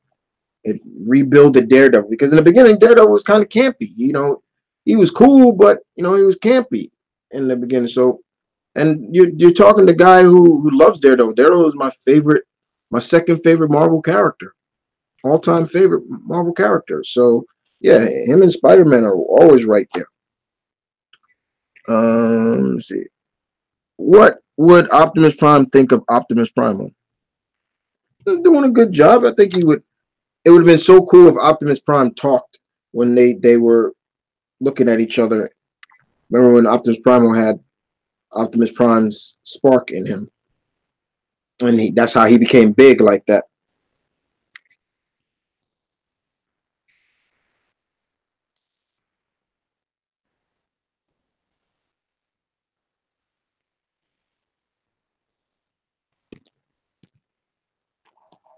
It rebuilded Daredevil because in the beginning Daredevil was kind of campy. He was cool, but he was campy in the beginning. So, and you're talking to the guy who loves Daredevil. Daredevil is my second favorite Marvel character, all time favorite Marvel character. So yeah, him and Spider-Man are always right there. Let's see. What would Optimus Prime think of Optimus Prime? Doing a good job. I think he would. It would have been so cool if Optimus Prime talked when they were looking at each other. Remember when Optimus Prime had Optimus Prime's spark in him, and that's how he became big like that.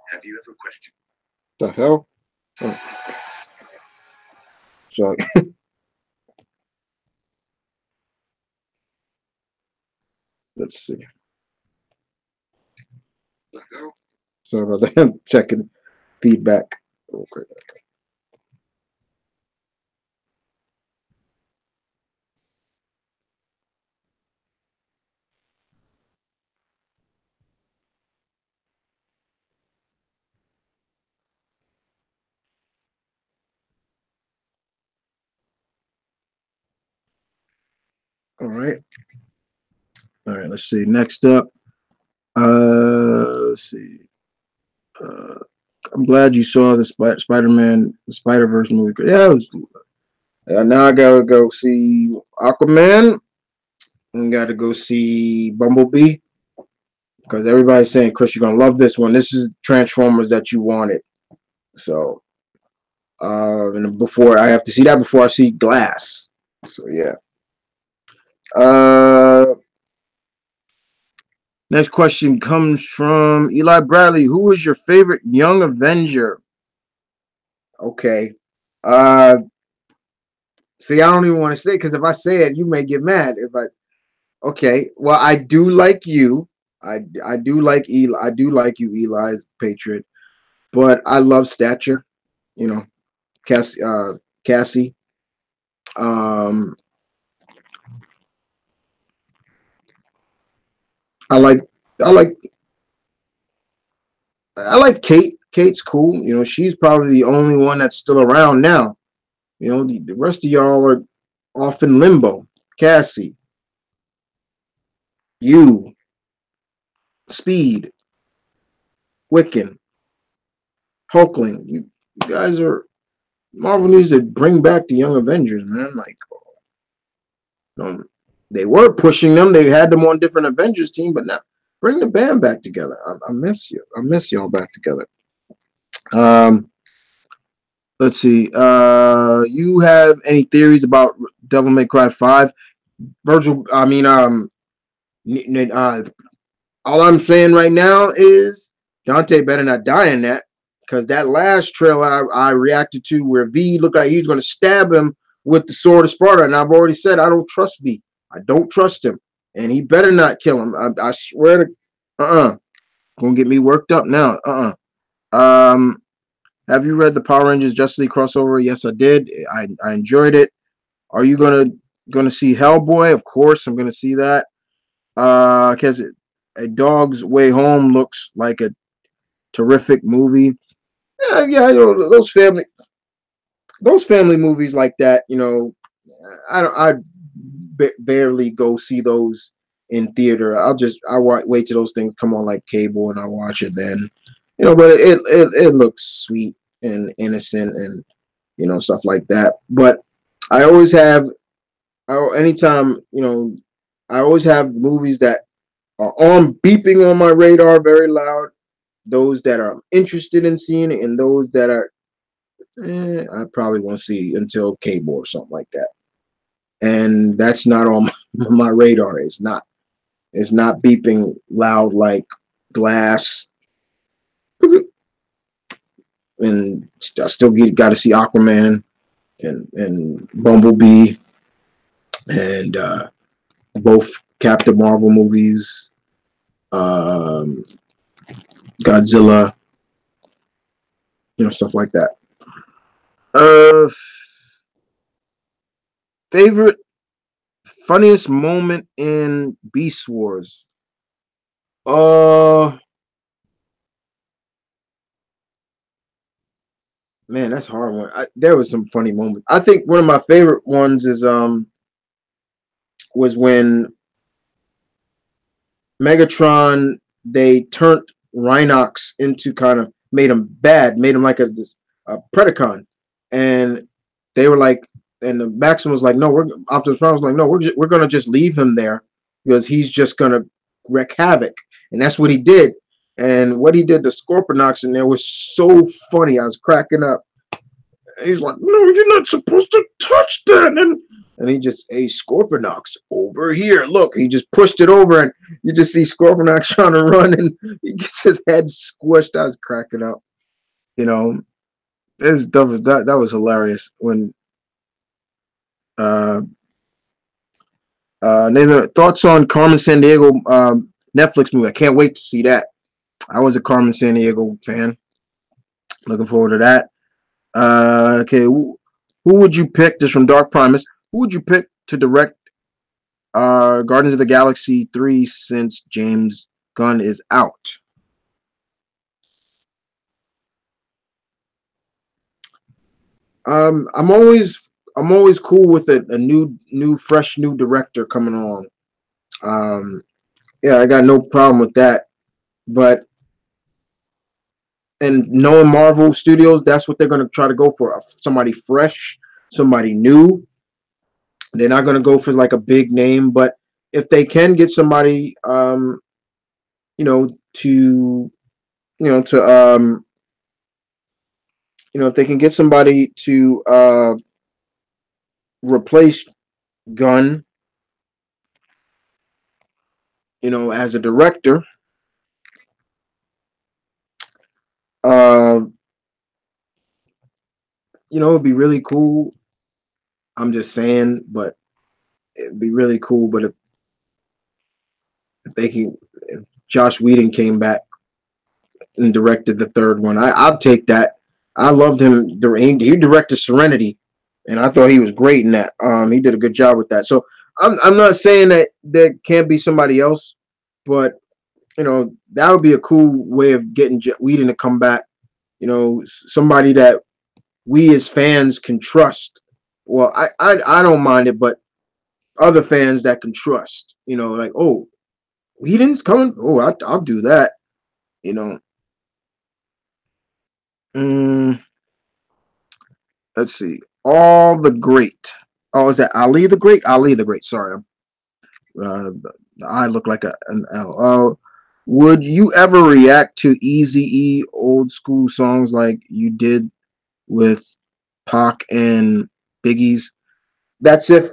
Have you ever questioned the hell? Oh. So let's see. Sorry about that. I'm checking feedback. Okay. All right. All right. Let's see. Next up. Let's see. Uh, I'm glad you saw the Spider-Man, the Spider-Verse movie. Yeah, it was, now I gotta go see Aquaman and gotta go see Bumblebee because everybody's saying, Chris, you're gonna love this one. This is Transformers that you wanted. So, and before I have to see that before I see Glass. So yeah. Uh, Next question comes from Eli Bradley. Who is your favorite Young Avenger? Okay. Uh, See, I don't even want to say because if I say it, you may get mad. If I Okay, well, I do like you. I do like Eli. I do like you, Eli's Patriot. But I love Stature. You know, Cassie. Cassie. Um, I like. I like. I like Kate. Kate's cool. You know, she's probably the only one that's still around now. You know, the rest of y'all are off in limbo. Cassie, you, Speed, Wiccan, Hulkling. You guys are Marvel needs to bring back the Young Avengers, man. Like, um, they were pushing them. They had them on different Avengers team, but now bring the band back together. I miss you. I miss y'all back together. Um, let's see. You have any theories about Devil May Cry 5? Virgil, I mean, all I'm saying right now is Dante better not die in that because that last trailer I reacted to where V looked like he was going to stab him with the sword of Sparta, and I've already said I don't trust V. I don't trust him, and he better not kill him. I swear to, gonna get me worked up now. Um, have you read the Power Rangers Justice League crossover? Yes, I did. I enjoyed it. Are you gonna see Hellboy? Of course, I'm gonna see that. Because A Dog's Way Home looks like a terrific movie. Yeah, you know those family movies like that. You know, I barely go see those in theater. I wait till those things come on like cable and I watch it then. You know, but it looks sweet and innocent and stuff like that. But I always have anytime I always have movies that are on beeping on my radar very loud, those that are interested in seeing it, and those that are I probably won't see until cable or something like that. And that's not on my radar. It's not. It's not beeping loud like Glass. And I still got to see Aquaman and Bumblebee and both Captain Marvel movies, um, Godzilla, stuff like that. Uh, Favorite funniest moment in Beast Wars. Uh, Man, that's a hard one. There was some funny moments. I think one of my favorite ones is was when Megatron they turned Rhinox into kind of made him bad, made him like a Predacon, and they were like, and the Maxim was like, no, Optimus Prime was like, no, we're gonna just leave him there because he's just gonna wreak havoc, and that's what he did. And what he did to Scorponok in there was so funny. I was cracking up. He's like, no, you're not supposed to touch that. And he just, hey, Scorponok's over here. Look, he just pushed it over, and you just see Scorponok trying to run, and he gets his head squished. I was cracking up. You know, that was hilarious when Uh, Nathan, thoughts on Carmen San Diego Netflix movie? I can't wait to see that. I was a Carmen San Diego fan. Looking forward to that. Okay, who would you pick? This from Dark Primus. Who would you pick to direct Guardians of the Galaxy 3 since James Gunn is out? I'm always cool with a new fresh new director coming along. Um, yeah, I got no problem with that. But and knowing Marvel Studios, that's what they're gonna try to go for. Somebody fresh, somebody new. They're not gonna go for like a big name, but if they can get somebody, to to if they can get somebody to replace Gunn, as a director, uh, it'd be really cool. I'm just saying, but it'd be really cool. But if they can, if Josh Whedon came back and directed the third one, I'll take that. I loved him. He directed Serenity, and I thought he was great in that. He did a good job with that. So I'm not saying that there can't be somebody else, but that would be a cool way of getting Whedon to come back. Somebody that we as fans can trust. Well, I don't mind it, but other fans that can trust. Like, oh, Whedon's coming. Oh, I'll do that. You know. Mm, let's see. All the Great. Oh, is that Ali the Great? Ali the Great. Sorry, the I look like an L. Would you ever react to Easy E old school songs like you did with Pac and Biggie's? That's if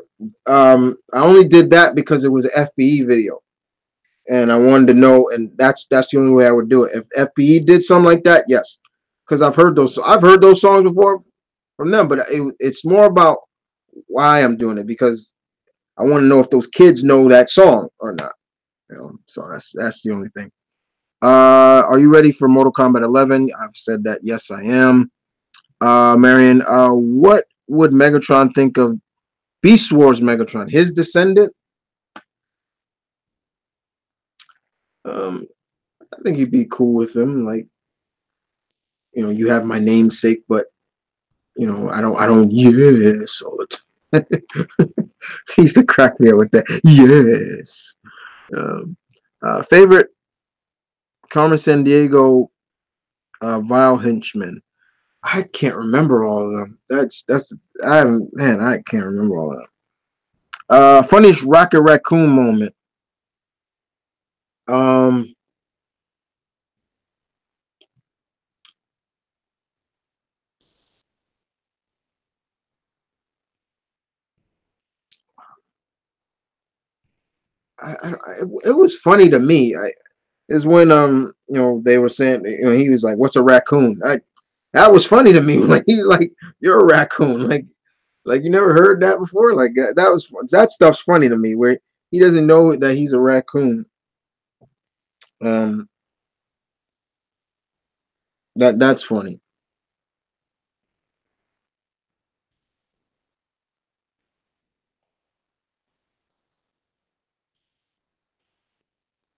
I only did that because it was an FBE video, and I wanted to know, and that's the only way I would do it. If FBE did something like that, yes, because I've heard those songs before from them, but it's more about why I'm doing it because I want to know if those kids know that song or not. So that's the only thing. Are you ready for Mortal Kombat 11? I've said that. Yes, I am. Marion, what would Megatron think of Beast Wars Megatron? His descendant? Um, I think he'd be cool with him. Like, you have my namesake, but I don't. Yes, all the time. He used to crack me up with that. Yes. Um, favorite Carmen San Diego Vile Henchman. I can't remember all of them. I can't remember all of them. Funniest Rocket Raccoon moment. Um, it was funny to me. Is when they were saying he was like, "What's a raccoon?" That was funny to me. Like he was like, "You're a raccoon." Like you never heard that before. Like that stuff's funny to me. Where he doesn't know that he's a raccoon. Um, that's funny.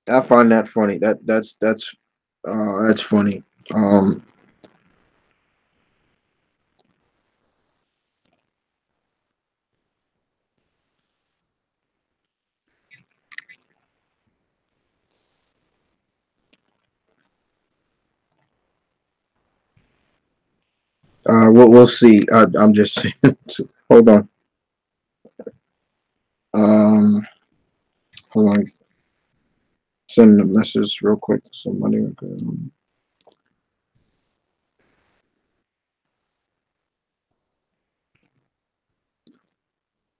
I find that funny. That's funny. Um, we'll see. I'm just saying. Hold on. Um, hold on. Send a message real quick. Somebody.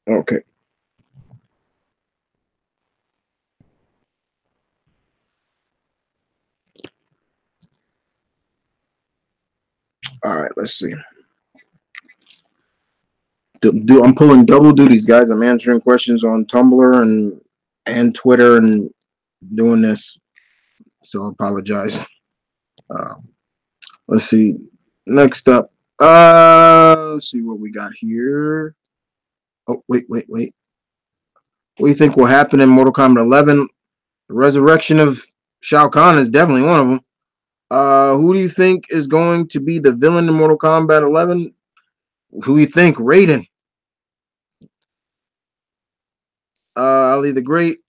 Okay. All right. Let's see. I'm pulling double duties, guys. I'm answering questions on Tumblr and Twitter and doing this. So I apologize. Uh, let's see. Next up. Let's see what we got here. Oh, wait. What do you think will happen in Mortal Kombat 11? The resurrection of Shao Kahn is definitely one of them. Who do you think is going to be the villain in Mortal Kombat 11? Who do you think? Raiden. Ali the Great.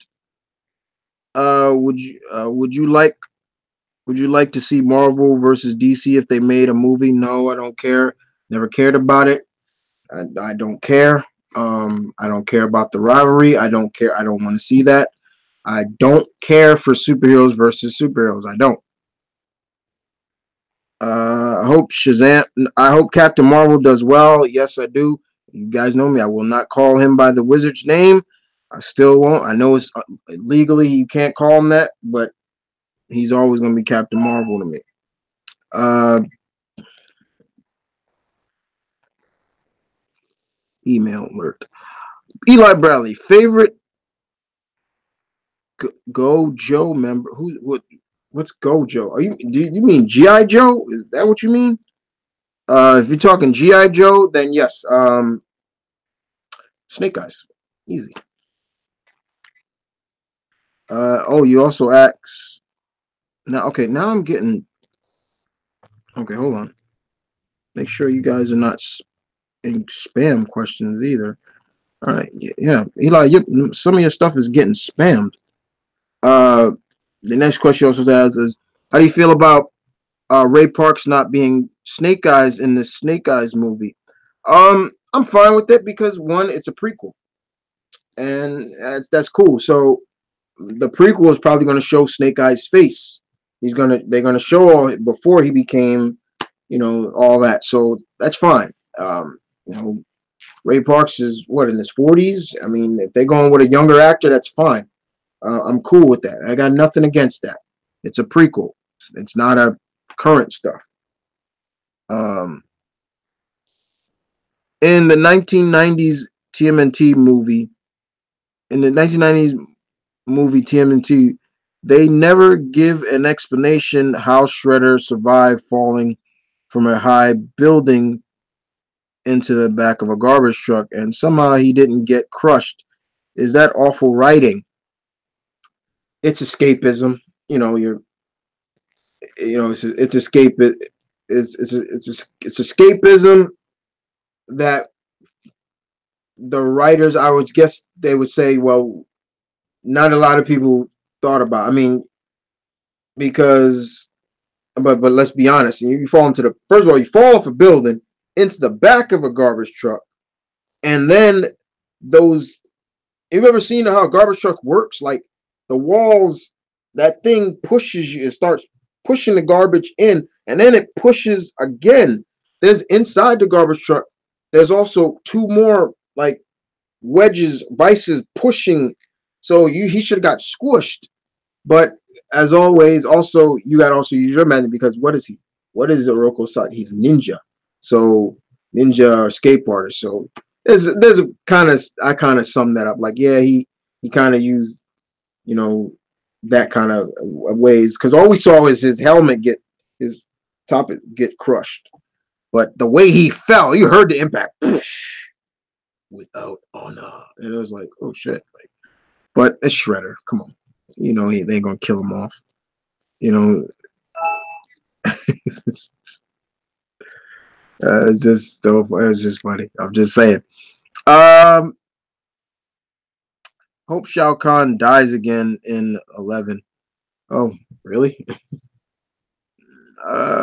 Would you like to see Marvel versus DC if they made a movie? No, I don't care. Never cared about it. I don't care. I don't care about the rivalry. I don't care. I don't want to see that. I don't care for superheroes versus superheroes. I don't. I hope Shazam. I hope Captain Marvel does well. Yes, I do. You guys know me. I will not call him by the wizard's name. I still won't. I know it's legally you can't call him that, but he's always going to be Captain Marvel to me. Email alert. Eli Bradley, favorite Gojo member. What's Gojo? Do you mean G.I. Joe? Is that what you mean? If you're talking G.I. Joe, then yes. Snake Eyes. Easy. Oh, you also asked. Now, okay, now I'm getting. Okay, hold on. Make sure you guys are not in spam questions either. All right, yeah, Eli, some of your stuff is getting spammed. Uh, the next question also says is, how do you feel about Ray Parks not being Snake Eyes in the Snake Eyes movie? I'm fine with it because one, it's a prequel, and that's cool. So the prequel is probably going to show Snake Eyes' face. They're gonna show all before he became, all that. So that's fine. You know, Ray Parks is what, in his 40s. I mean, if they're going with a younger actor, that's fine. I'm cool with that. I got nothing against that. It's a prequel. It's not a current stuff. Um, in the 1990s TMNT movie, in the 1990s movie TMNT, they never give an explanation how Shredder survived falling from a high building into the back of a garbage truck, and somehow he didn't get crushed. Is that awful writing? It's escapism. You know, it's escape. It's escapism that the writers, I would guess, they would say, well, not a lot of people thought about. I mean, because, but let's be honest. You fall into the first of all, you fall off a building into the back of a garbage truck, and then those. Have you ever seen how a garbage truck works? Like the walls, that thing pushes you. It starts pushing the garbage in, and then it pushes again. There's inside the garbage truck. There's also two more like wedges, vices pushing. So he should have got squished. But as always, also you got to also use your mind because what is he? What is Oroko Sat? He's ninja. So ninja or skateboarder. So there's a kind of I kind of sum that up. Like yeah, he kind of used that kind of ways because all we saw is his helmet his top get crushed. But the way he fell, you heard the impact. Without honor, and it was like, oh shit! Like, but it's Shredder. Come on, they ain't gonna kill him off. It's just so. It's just funny. I'm just saying. Um, hope Shao Kahn dies again in 11. Oh, really?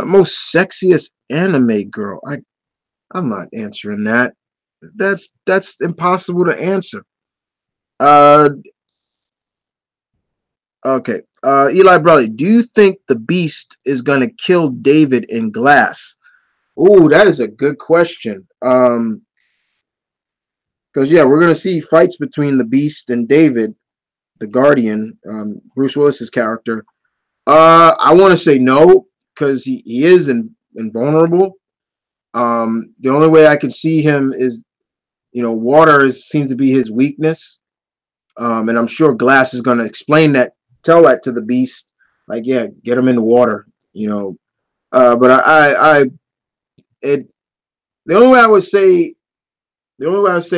Most sexiest anime girl. I'm not answering that. That's impossible to answer. Uh, okay. Eli Bradley, do you think the Beast is gonna kill David in Glass? Oh, that is a good question. Because yeah, we're gonna see fights between the Beast and David, the Guardian, Bruce Willis's character. I want to say no because he is invulnerable. The only way I can see him is water seems to be his weakness. And I'm sure Glass is going to explain that, tell that to the Beast, like, yeah, get him in the water, But it the only way I would say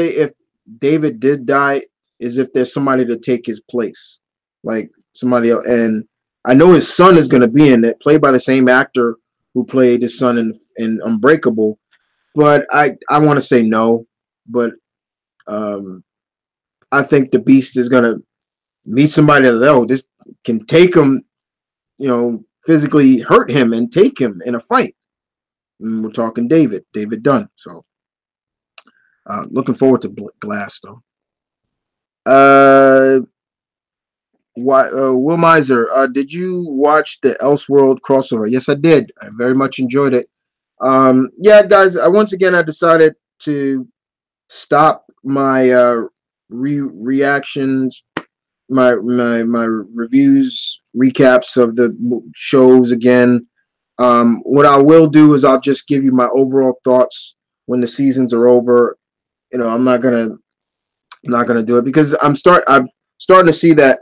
if David did die is if there's somebody to take his place, like somebody else. And I know his son is going to be in it, played by the same actor who played his son in Unbreakable. But I want to say no, but I think the Beast is going to meet somebody that this can take him, physically hurt him and take him in a fight. And we're talking David Dunn. So looking forward to Glass though. Will Miser, did you watch the Elseworld crossover? Yes, I did. I very much enjoyed it. Yeah, guys. Once again, I decided to stop my reactions, my reviews, recaps of the shows again. What I will do is I'll just give you my overall thoughts when the seasons are over. I'm not gonna do it because I'm starting to see that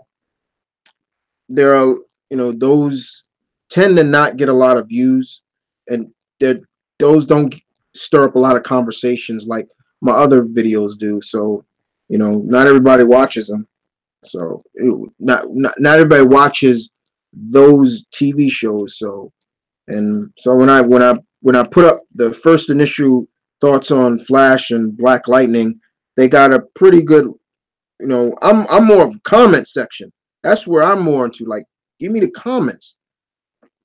there are, those tend to not get a lot of views, and that those don't stir up a lot of conversations like my other videos do. So, not everybody watches them. So not everybody watches those TV shows. So, and so when I put up the first initial thoughts on Flash and Black Lightning, they got a pretty good, I'm more of comment section. That's where I'm more into. Like, give me the comments.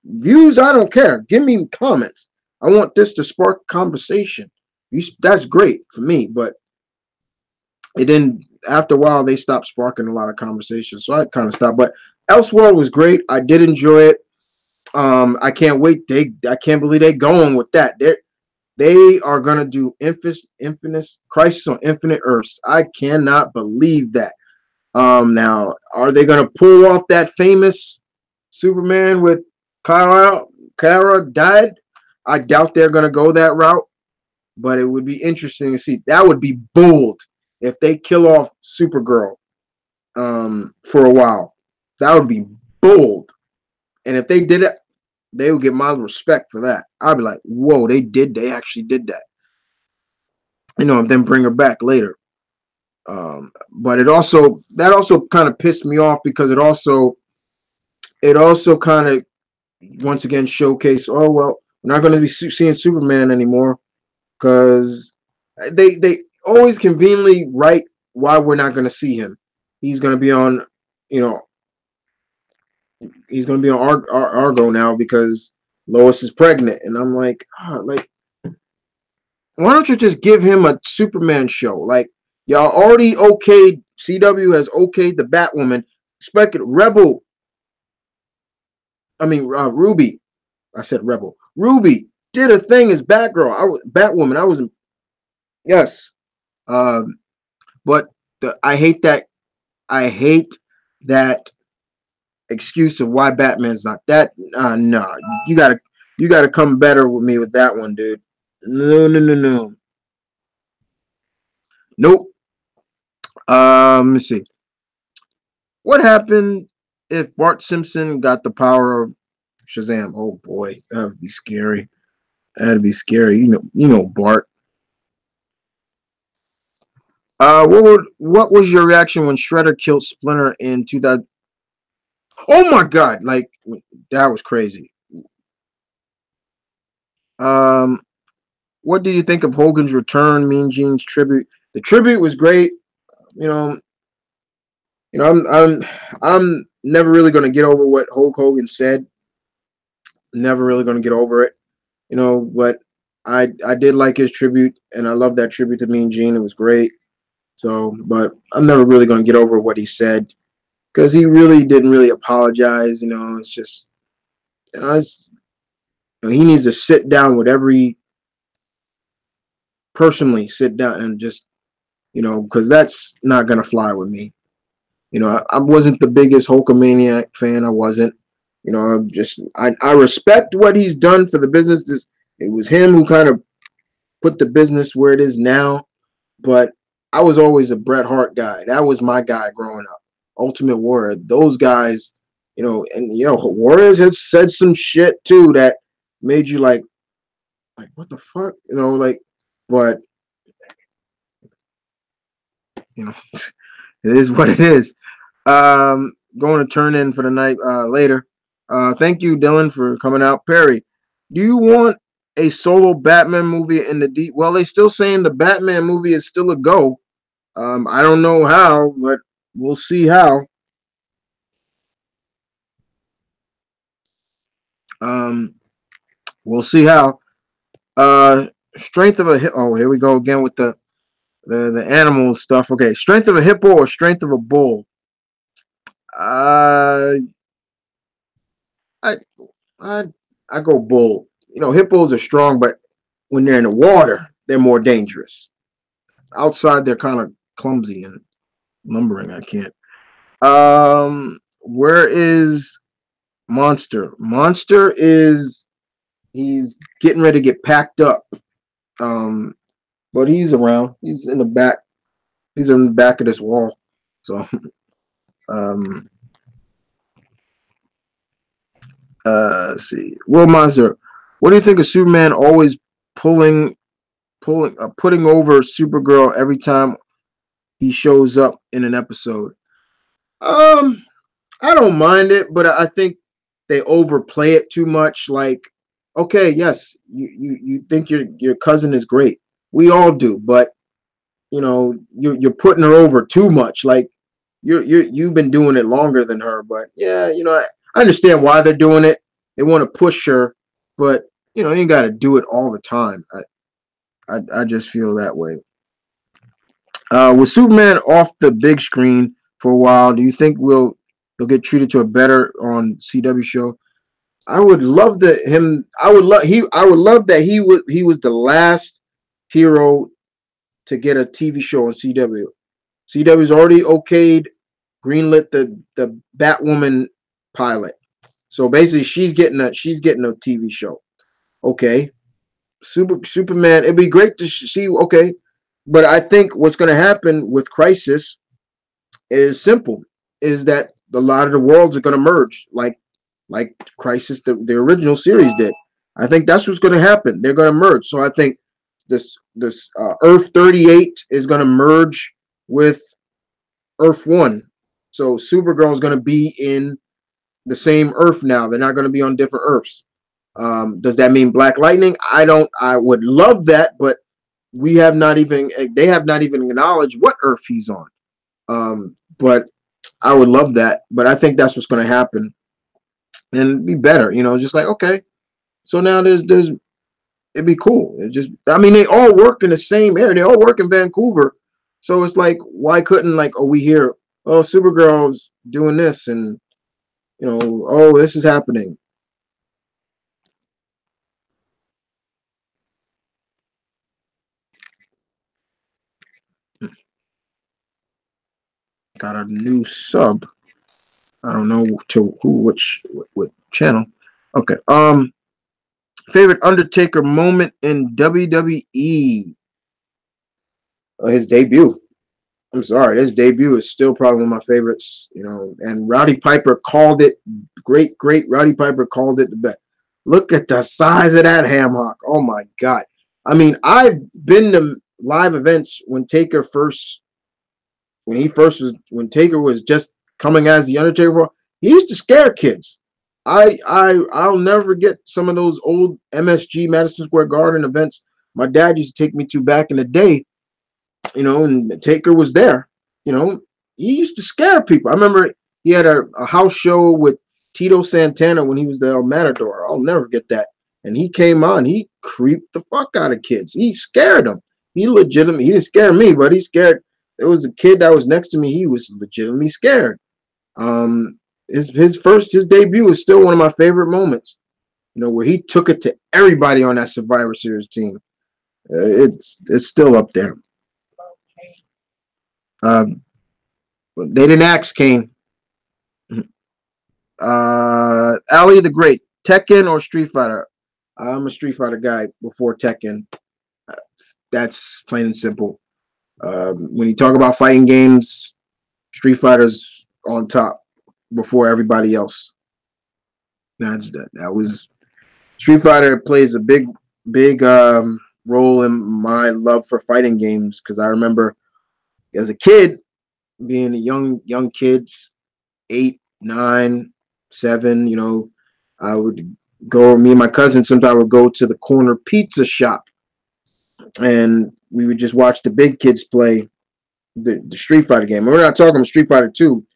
Views, I don't care. Give me comments. I want this to spark conversation. That's great for me, but it didn't. After a while, they stopped sparking a lot of conversation, so I kind of stopped. But Elseworld was great. I did enjoy it. I can't wait. I can't believe they're going with that. They are gonna do Infinite Crisis on Infinite Earths. I cannot believe that. Now, are they gonna pull off that famous Superman with Kara died? I doubt they're gonna go that route, but it would be interesting to see. That would be bold if they kill off Supergirl for a while. That would be bold. And if they did it, they would get my respect for that. I'd be like, whoa, they actually did that. And then bring her back later. But that also kind of pissed me off because it also kind of once again showcased, oh well, we're not going to be seeing Superman anymore because they always conveniently write why we're not going to see him. He's going to be on, he's going to be on Argo now because Lois is pregnant, and I'm like, why don't you just give him a Superman show? Like, y'all already okayed, CW has okayed the Batwoman. Expected Rebel. I mean, Ruby. I said Rebel. Ruby did a thing as Batgirl. Batwoman. I wasn't. Yes. But I hate that. I hate that excuse of why Batman's not that. No, you gotta come better with me with that one, dude. No. Nope. Let's see. What happened if Bart Simpson got the power of Shazam? Oh boy, that would be scary. That'd be scary. You know Bart. What was your reaction when Shredder killed Splinter in 2000? Oh my God! Like, that was crazy. What did you think of Hogan's return? Mean Gene's tribute. The tribute was great. You know, I'm never really gonna get over what Hulk Hogan said. Never really gonna get over it. But I did like his tribute, and I love that tribute to Mean Gene. It was great. So, but I'm never really gonna get over what he said because he really didn't really apologize. It's just, he needs to sit down with personally sit down and just, because that's not gonna fly with me. I wasn't the biggest Hulkamaniac fan. I wasn't. I respect what he's done for the business. It was him who kind of put the business where it is now. But I was always a Bret Hart guy. That was my guy growing up. Ultimate Warrior. Those guys, and Warriors has said some shit too that made you like what the fuck, but you know, it is what it is. Going to turn in for the night later. Thank you, Dylan, for coming out. Perry, do you want a solo Batman movie in the deep? Well, they still saying the Batman movie is still a go. I don't know how, but we'll see how. Um, we'll see how. Uh, strength of a hip. Oh, here we go again with the animal stuff. Okay, strength of a hippo or strength of a bull. Uh, I I I go bull. Hippos are strong, but when they're in the water, they're more dangerous. Outside, they're kind of clumsy and lumbering. I can't. Where is Monster? Monster is he's getting ready to get packed up. Um, but he's around. He's in the back. He's in the back of this wall. So, um, let's see. Will Monster, what do you think of Superman always pulling, putting over Supergirl every time he shows up in an episode? Um, I don't mind it, but I think they overplay it too much. Like, okay, yes, you think your cousin is great. We all do, but you're putting her over too much. Like you've been doing it longer than her, but yeah, I understand why they're doing it. They want to push her, but you ain't got to do it all the time. I just feel that way. With Superman off the big screen for a while, do you think he'll get treated to a better on CW show? I would love that him. I would love he. I would love that he was the last hero to get a TV show on CW. CW's already okayed, greenlit the Batwoman pilot. So basically, she's getting a TV show. Okay, Superman. It'd be great to see. Okay, but I think what's going to happen with Crisis is simple. Is that a lot of the worlds are going to merge, like Crisis, the original series did. I think that's what's going to happen. They're going to merge. So I think this Earth 38 is going to merge with Earth 1. So Supergirl is going to be in the same Earth now. They're not going to be on different Earths. Does that mean Black Lightning? I don't. I would love that, but we have not even. They have not even acknowledged what Earth he's on. But I would love that. But I think that's what's going to happen, and be better. Just like okay. So now there's it'd be cool. I mean, they all work in the same area. They all work in Vancouver. So it's like, why couldn't we hear, oh, Supergirl's doing this, and oh, this is happening. Got a new sub. I don't know to who, what channel. Okay. Favorite Undertaker moment in WWE. His debut. I'm sorry, his debut is still probably one of my favorites. And Rowdy Piper called it. Great Rowdy Piper called it the best. Look at the size of that ham hock. Oh my God. I mean, I've been to live events when Taker was just coming as the Undertaker. He used to scare kids. I'll never forget some of those old MSG Madison Square Garden events my dad used to take me to back in the day. And Taker was there. He used to scare people. I remember he had a house show with Tito Santana when he was the El Matador. I'll never forget that. And he came on. He creeped the fuck out of kids. He scared them. He didn't scare me, but he scared. There was a kid that was next to me. He was legitimately scared. His debut is still one of my favorite moments. Where he took it to everybody on that Survivor Series team. It's still up there. They didn't ask Kane. Ali the Great, Tekken or Street Fighter? I'm a Street Fighter guy before Tekken. That's plain and simple. When you talk about fighting games, Street Fighter's on top before everybody else. That was Street Fighter plays a big role in my love for fighting games because I remember as a kid being a young kid, 8, 9, 7. I would go. Me and my cousin sometimes would go to the corner pizza shop, and we would just watch the big kids play the Street Fighter game. And we're not talking Street Fighter 2,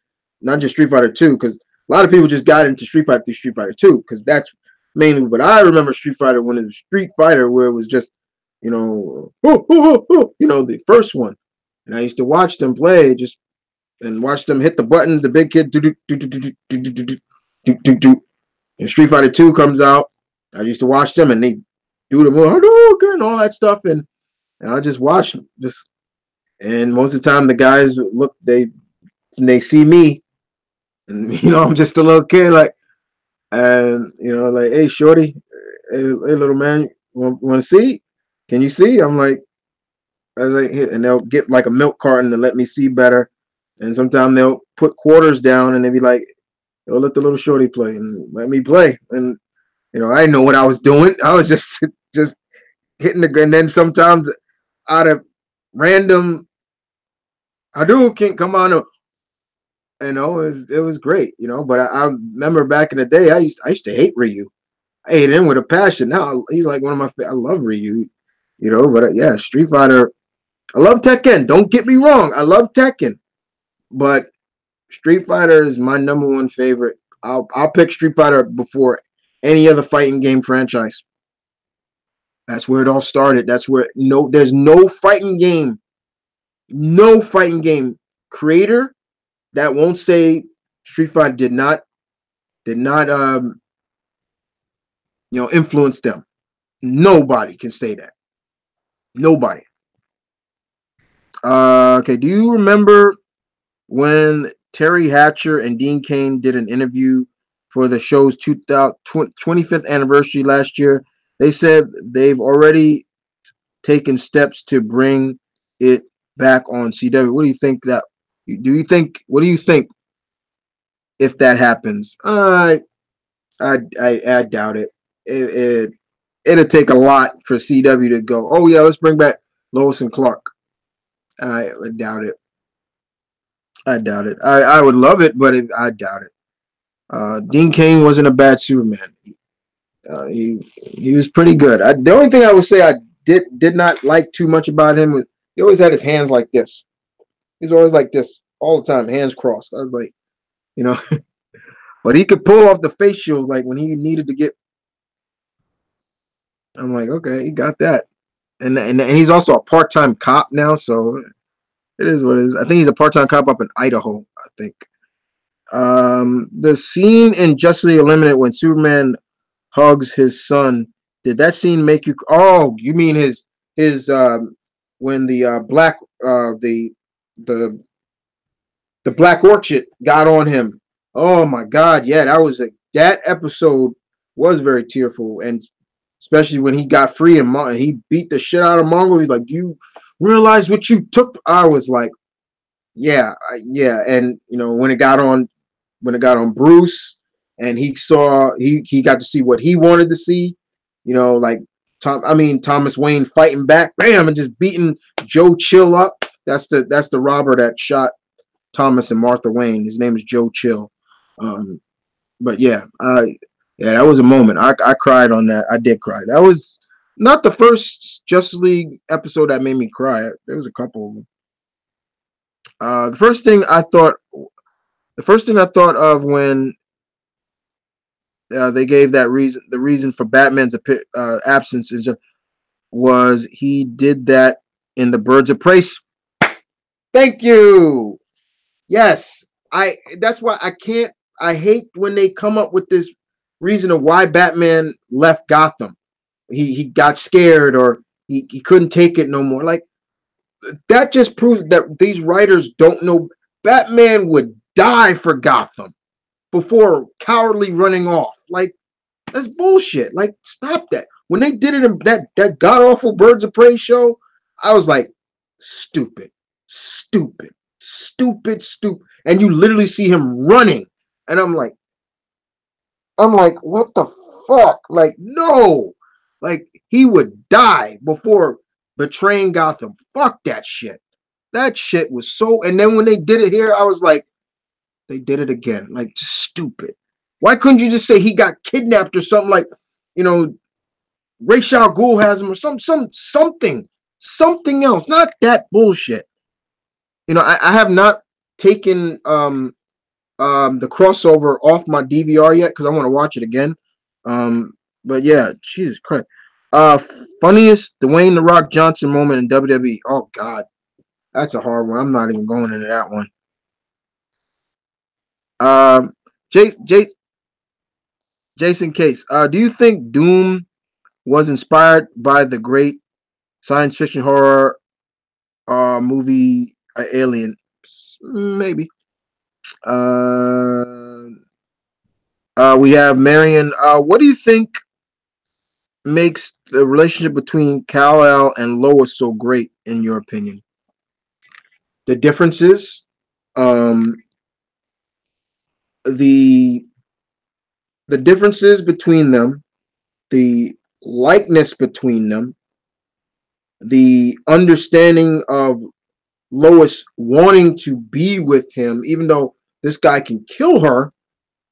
not just Street Fighter 2, because a lot of people just got into Street Fighter through Street Fighter 2, because that's mainly what I remember Street Fighter when it was Street Fighter, where it was just, the first one. And I used to watch them play, just and watch them hit the buttons, the big kid, do, do, do, do, do, do, do, do, do, do, do. And Street Fighter 2 comes out. I used to watch them, and they do the move, and all that stuff, and I just watch them, and most of the time the guys look, they see me, and I'm just a little kid, like, and like, hey shorty, hey little man, want to see? Can you see? I was like, here, and they'll get like a milk carton to let me see better, and sometimes they'll put quarters down, and they'll be like, they'll let the little shorty play and let me play, and I didn't know what I was doing. I was just hitting the, and then sometimes out of random Hadouken come on, it was great, But I remember back in the day, I used to hate Ryu. I hated him with a passion. Now he's like one of my. I love Ryu, But yeah, Street Fighter. I love Tekken. Don't get me wrong. I love Tekken, but Street Fighter is my number one favorite. I'll pick Street Fighter before any other fighting game franchise. That's where it all started. That's where there's no fighting game creator that won't say Street Fighter did not influence them. Nobody can say that. Nobody. Okay, do you remember when Terry Hatcher and Dean Cain did an interview for the show's 25th anniversary last year? They said they've already taken steps to bring it back on CW. What do you think what do you think if that happens? I doubt it. It'll take a lot for CW to go, oh yeah, let's bring back Lois and Clark. I doubt it. I doubt it. I would love it, but I doubt it. Dean Cain wasn't a bad Superman. He was pretty good. The only thing I would say I did not like too much about him was he always had his hands like this. He's always like this all the time, hands crossed. I was like, but he could pull off the face shield like when he needed to get. I'm like, okay, he got that, and he's also a part-time cop now, so it is what it is. I think he's a part-time cop up in Idaho. I think. The scene in Justice League Unlimited when Superman hugs his son. Did that scene make you? Oh, you mean his when the the Black Orchid got on him. Oh my God, yeah, that episode was very tearful, and especially when he got free and he beat the shit out of Mongo. He's like, "Do you realize what you took?" I was like, "Yeah, yeah." And when it got on Bruce, and he got to see what he wanted to see, like Thomas Wayne fighting back, bam, and just beating Joe Chill up. That's the robber that shot Thomas and Martha Wayne. His name is Joe Chill. But yeah, that was a moment. I cried on that. I did cry. That was not the first Justice League episode that made me cry. There was a couple of them. The first thing I thought of when they gave the reason for Batman's absence was he did that in the Birds of Prey. Thank you. Yes, that's why I hate when they come up with this reason of why Batman left Gotham. He got scared, or he couldn't take it no more. Like, that just proves that these writers don't know Batman would die for Gotham before cowardly running off. Like, that's bullshit. Like, stop that. When they did it in that god awful Birds of Prey show, I was like, stupid. stupid, stupid, stupid. And you literally see him running, and I'm like, what the fuck? Like, no, like he would die before betraying Gotham. Fuck that shit. That shit was so. And then when they did it here, I was like, they did it again. Like, just stupid. Why couldn't you just say he got kidnapped or something? Like, you know, Ra's al Ghul has him or something else. Not that bullshit. You know, I have not taken the crossover off my DVR yet because I want to watch it again. But yeah, Jesus Christ. Uh, Funniest Dwayne the Rock Johnson moment in WWE. Oh God, that's a hard one. I'm not even going into that one. Um, J, J, Jason Case. Do you think Doom was inspired by the great science fiction horror movie Alien? Maybe. Uh, we have Marion. What do you think makes the relationship between Kal-El and Lois so great, in your opinion? The differences, um, the the differences between them, the likeness between them, the understanding of Lois wanting to be with him, even though this guy can kill her,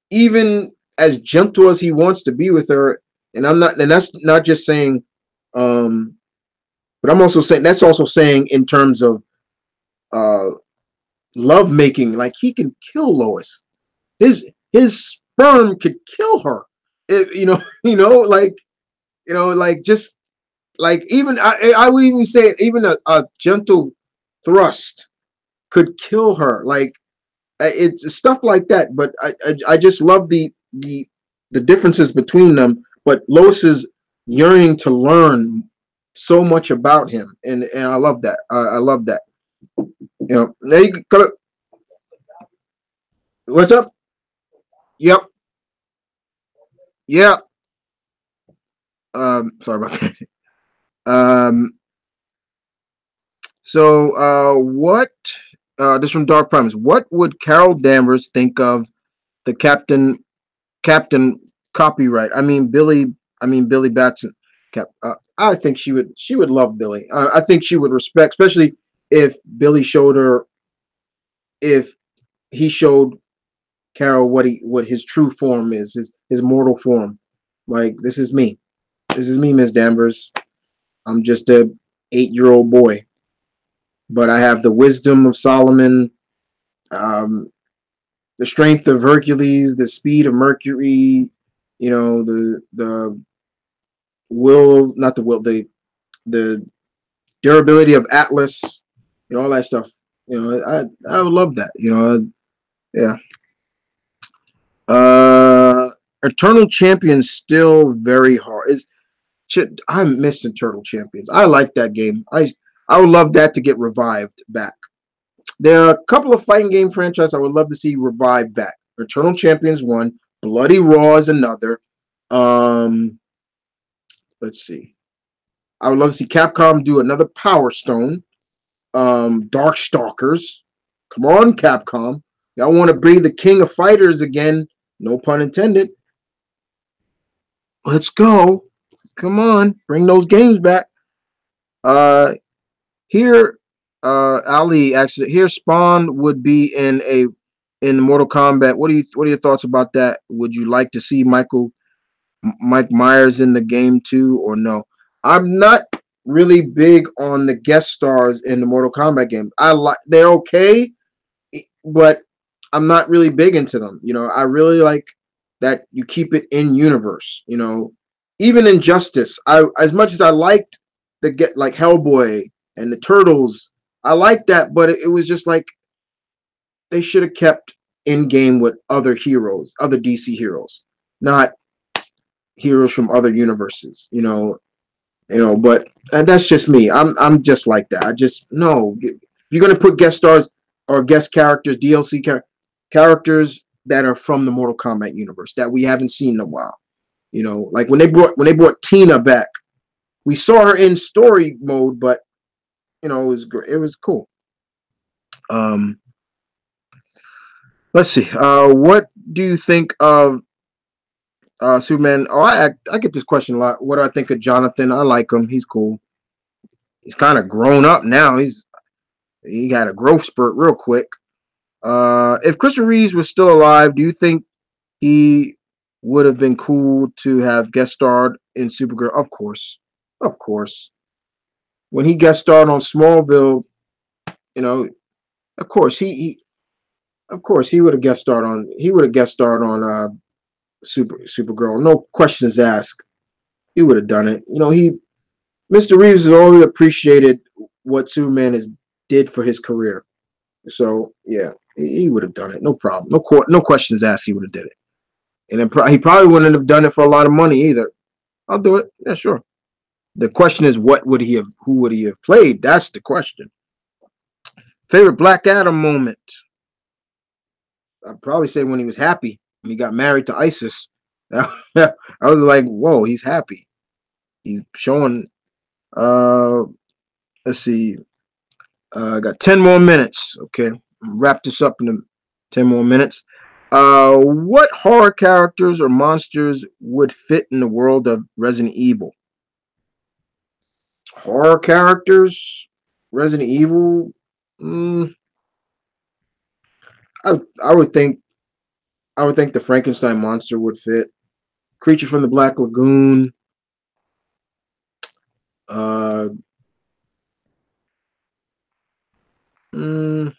even as gentle as he wants to be with her. And that's not just saying, um, but I'm also saying that's also saying in terms of uh love making, like he can kill Lois. His sperm could kill her. You know, like just like even I would even say it, even a gentle thrust could kill her. Like it's stuff like that. But I just love the differences between them. But Lois's yearning to learn so much about him, and I love that. I love that. You know, now you come. What's up? Yep. Yeah. Sorry about that. Um, what? This from Dark Primes. What would Carol Danvers think of the Captain copyright? I mean Billy Batson. I think she would love Billy. I think she would respect, especially if Billy showed her, if he showed Carol what his true form is, his mortal form. Like, this is me. This is me, Miss Danvers. I'm just a 8-year-old boy, but I have the wisdom of Solomon, um, the strength of Hercules, the speed of Mercury. You know, the will, not the will, the durability of Atlas. You know, all that stuff. You know, I would love that. You know, yeah. Uh, Eternal Champions still very hard. I miss Eternal Champions. I like that game. I would love that to get revived back. There are a couple of fighting game franchises I would love to see revived back. Eternal Champions one, Bloody Raw is another. Um, let's see. I would love to see Capcom do another Power Stone. Darkstalkers. Come on, Capcom. Y'all want to be the king of fighters again? No pun intended. Let's go. Come on, bring those games back. Uh, Here, Ali actually here Spawn would be in Mortal Kombat. What are your thoughts about that? Would you like to see Mike Myers in the game too, or no? I'm not really big on the guest stars in the Mortal Kombat game. They're okay, but I'm not really big into them. You know, I really like that you keep it in universe. You know, even in Justice, I as much as I liked the get like Hellboy and the Turtles, I liked that, but it was just like they should have kept in game with other heroes, other DC heroes, not heroes from other universes. But and that's just me. I'm just like that. I just no. If you're gonna put guest stars or guest characters, DLC characters that are from the Mortal Kombat universe that we haven't seen in a while. You know, like when they brought Tina back, we saw her in story mode, but you know it was great. It was cool. Um, let's see. What do you think of Superman? Oh, I get this question a lot. What do I think of Jonathan? I like him. He's cool. He's kind of grown up now. He got a growth spurt real quick. If Christopher Reeves was still alive, do you think he would have been cool to have guest starred in Supergirl? Of course, of course. When he guest starred on Smallville, you know, of course of course he would have guest starred on Supergirl. No questions asked. He would have done it. Mr. Reeves has always appreciated what Superman has did for his career. So yeah, he would have done it. No problem. No questions asked. He would have did it. And then he probably wouldn't have done it for a lot of money either. I'll do it. Yeah, sure. The question is, who would he have played? That's the question. Favorite Black Adam moment? I'd probably say when he was happy, when he got married to Isis. I was like, whoa, he's happy. He's showing, uh, let's see, I got 10 more minutes. Okay, wrap this up in 10 more minutes. What horror characters or monsters would fit in the world of Resident Evil? Horror characters, Resident Evil. Mm, I would think the Frankenstein monster would fit. Creature from the Black Lagoon. Uh, mm,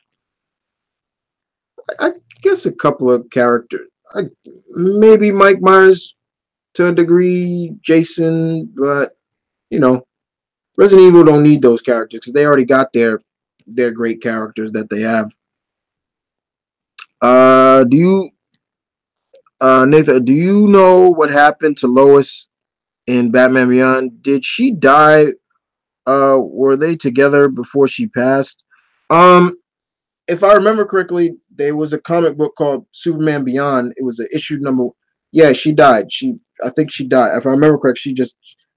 I guess a couple of characters. Maybe Mike Myers to a degree, Jason, but you know, Resident Evil don't need those characters because they already got their great characters that they have. Do you, Nathan? Do you know what happened to Lois in Batman Beyond? Did she die? Were they together before she passed? Um, if I remember correctly, there was a comic book called Superman Beyond. It was an issue number. Yeah, she died. I think she died. If I remember correctly,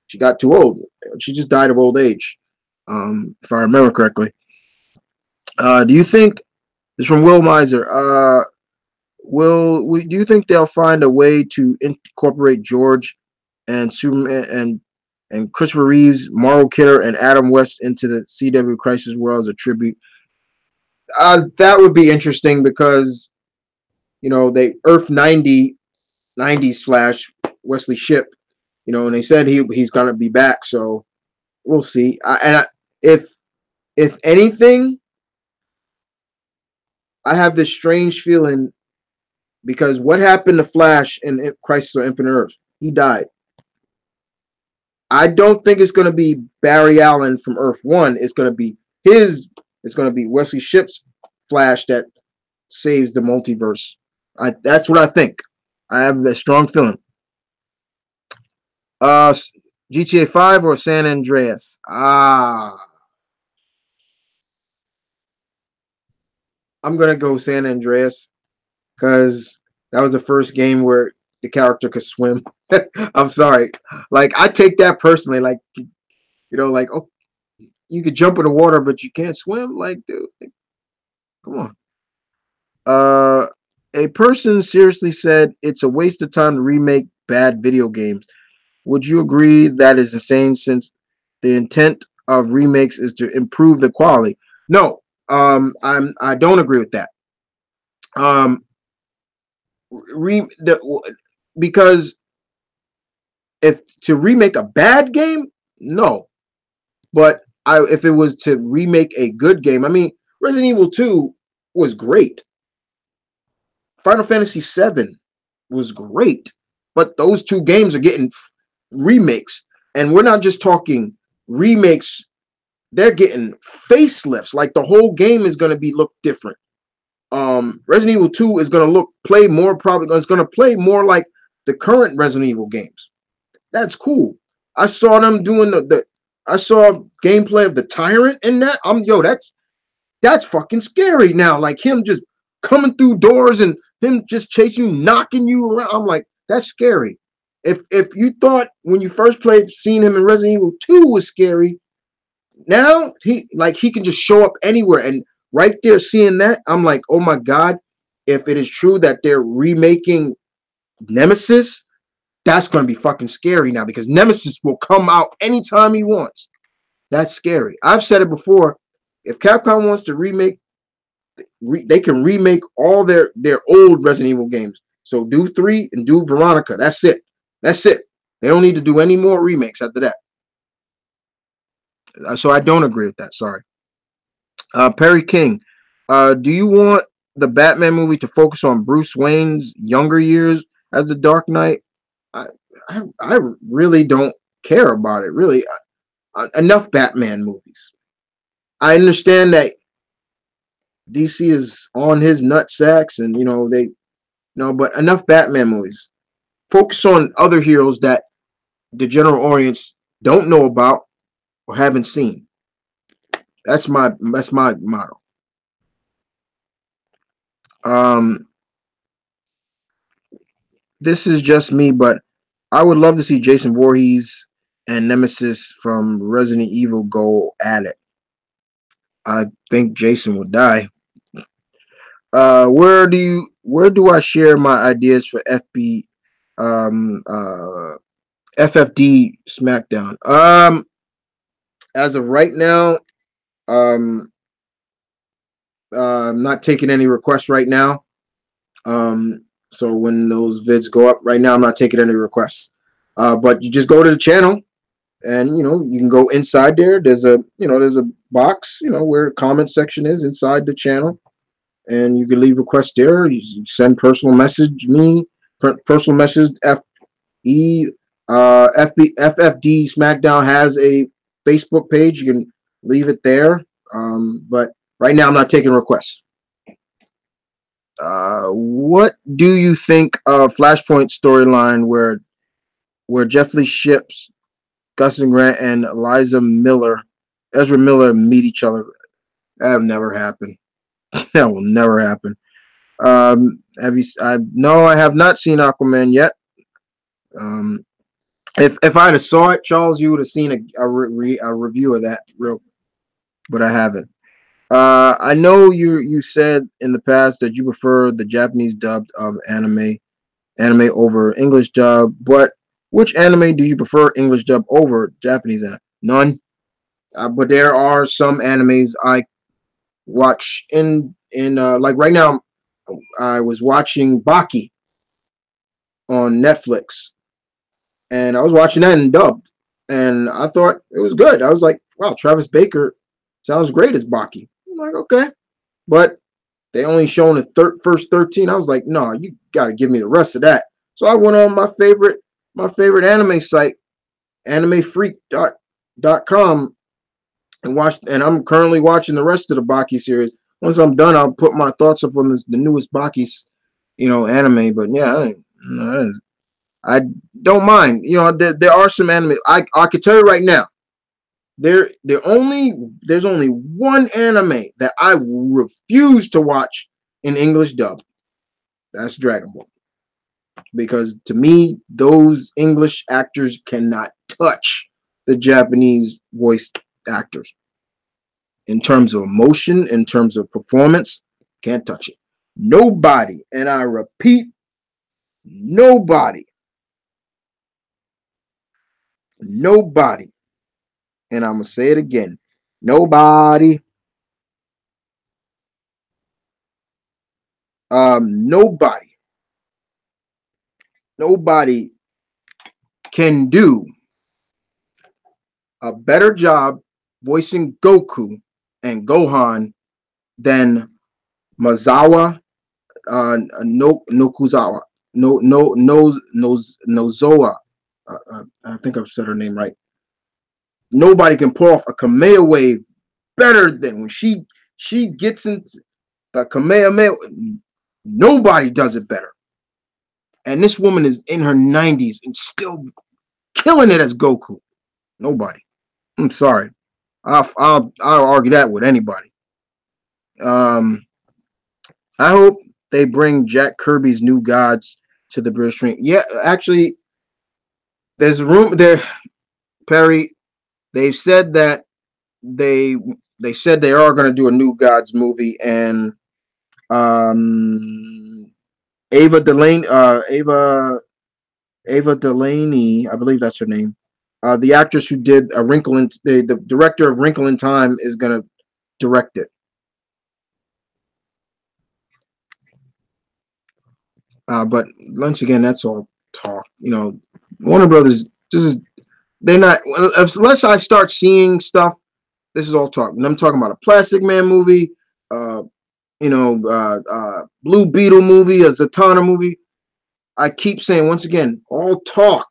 she got too old. She just died of old age. If I remember correctly. Do you think it's from Will Miser? Do you think they'll find a way to incorporate George and Superman and Christopher Reeves, Marvel Kidder, and Adam West into the CW Crisis World as a tribute? That would be interesting because they Earth 90s Flash Wesley Shipp, and they said he's gonna be back, so we'll see. If anything, I have this strange feeling because what happened to Flash in Crisis on Infinite Earth? He died. I don't think it's going to be Barry Allen from Earth 1. It's going to be Wesley Shipp's Flash that saves the multiverse. That's what I think. I have a strong feeling. GTA 5 or San Andreas? I'm going to go San Andreas because that was the first game where the character could swim. I'm sorry. Like, I take that personally. Like, like, oh, you could jump in the water, but you can't swim. Like, dude, come on. A person seriously said it's a waste of time to remake bad video games. Would you agree that is insane since the intent of remakes is to improve the quality? No, I don't agree with that. Um, because if to remake a bad game, no. But if it was to remake a good game, I mean, Resident Evil 2 was great. Final Fantasy 7 was great. But those two games are getting remakes. And we're not just talking remakes, they're getting facelifts. Like the whole game is going to look different. Resident Evil 2 is going to play more like the current Resident Evil games. That's cool. I saw them doing I saw gameplay of the Tyrant in that. That's fucking scary now. Like him just coming through doors and him just chasing you, knocking you around. I'm like, that's scary. If you thought when you first seeing him in Resident Evil 2 was scary, now he can just show up anywhere and right there, seeing that, I'm like, oh my God, if it is true that they're remaking Nemesis, that's going to be fucking scary now, because Nemesis will come out anytime he wants. That's scary. I've said it before. If Capcom wants to remake, they can remake all their old Resident Evil games. So do 3 and do Veronica. That's it. That's it. They don't need to do any more remakes after that. So I don't agree with that. Sorry. Perry King, do you want the Batman movie to focus on Bruce Wayne's younger years as the Dark Knight? I I really don't care about it. Really, enough Batman movies. I understand that DC is on his nut sacks, and but enough Batman movies. Focus on other heroes that the general audience don't know about or haven't seen. That's my motto. Um, this is just me, but I would love to see Jason Voorhees and Nemesis from Resident Evil go at it. I think Jason would die. Where do I share my ideas for um uh FFD SmackDown? As of right now, um I'm not taking any requests right now. So when those vids go up right now, I'm not taking any requests. But you just go to the channel, and you can go inside there. There's a box, where the comment section is inside the channel, and you can leave requests there. You send personal message me, personal message FE FFD SmackDown has a Facebook page. You can leave it there. But right now I'm not taking requests. What do you think of Flashpoint storyline where Jeff Lee ships Gus and Grant and Ezra Miller meet each other? That'll never happen. That will never happen. Have you? No, I have not seen Aquaman yet. Um, if I'd have saw it, Charles, you would have seen a review of that, but I haven't. I know you said in the past that you prefer the Japanese dubbed of anime over English dub, but which anime do you prefer English dub over Japanese? None. But there are some animes I watch in like right now. I was watching Baki on Netflix, and I was watching that in dubbed, and I thought it was good. I was like, wow, Travis Baker sounds great as Baki. I'm like, okay, but they only shown the first 13. I was like, no, you got to give me the rest of that. So I went on my favorite anime site, animefreak.com, and watched. And I'm currently watching the rest of the Baki series. Once I'm done, I'll put my thoughts up on the newest Baki, anime. But yeah, I don't mind. There are some anime. I could tell you right now. There's only one anime that I refuse to watch in English dub. That's Dragon Ball. Because to me, those English actors cannot touch the Japanese voiced actors. In terms of emotion, in terms of performance, can't touch it. Nobody, and I repeat, nobody, and I'm going to say it again, nobody, nobody can do a better job voicing Goku and Gohan than Mazawa Nokuzawa Nozoa. I think I've said her name right. Nobody can pull off a Kamehameha wave better than when she gets into the Kamehameha. Nobody does it better. And this woman is in her 90s and still killing it as Goku. Nobody. I'm sorry. I'll argue that with anybody. I hope they bring Jack Kirby's New Gods to the British stream. Yeah, actually, there's a room there, Perry. They've said that they they said they are going to do a New Gods movie, and um, Ava Delaney, Ava Delaney, I believe that's her name. The actress who did A Wrinkle in the director of Wrinkle in Time is going to direct it. But once again, that's all talk. You know, Warner Brothers. This is they're not unless I start seeing stuff. This is all talk. And I'm talking about a Plastic Man movie. Uh, Blue Beetle movie, a Zatanna movie. I keep saying once again, all talk.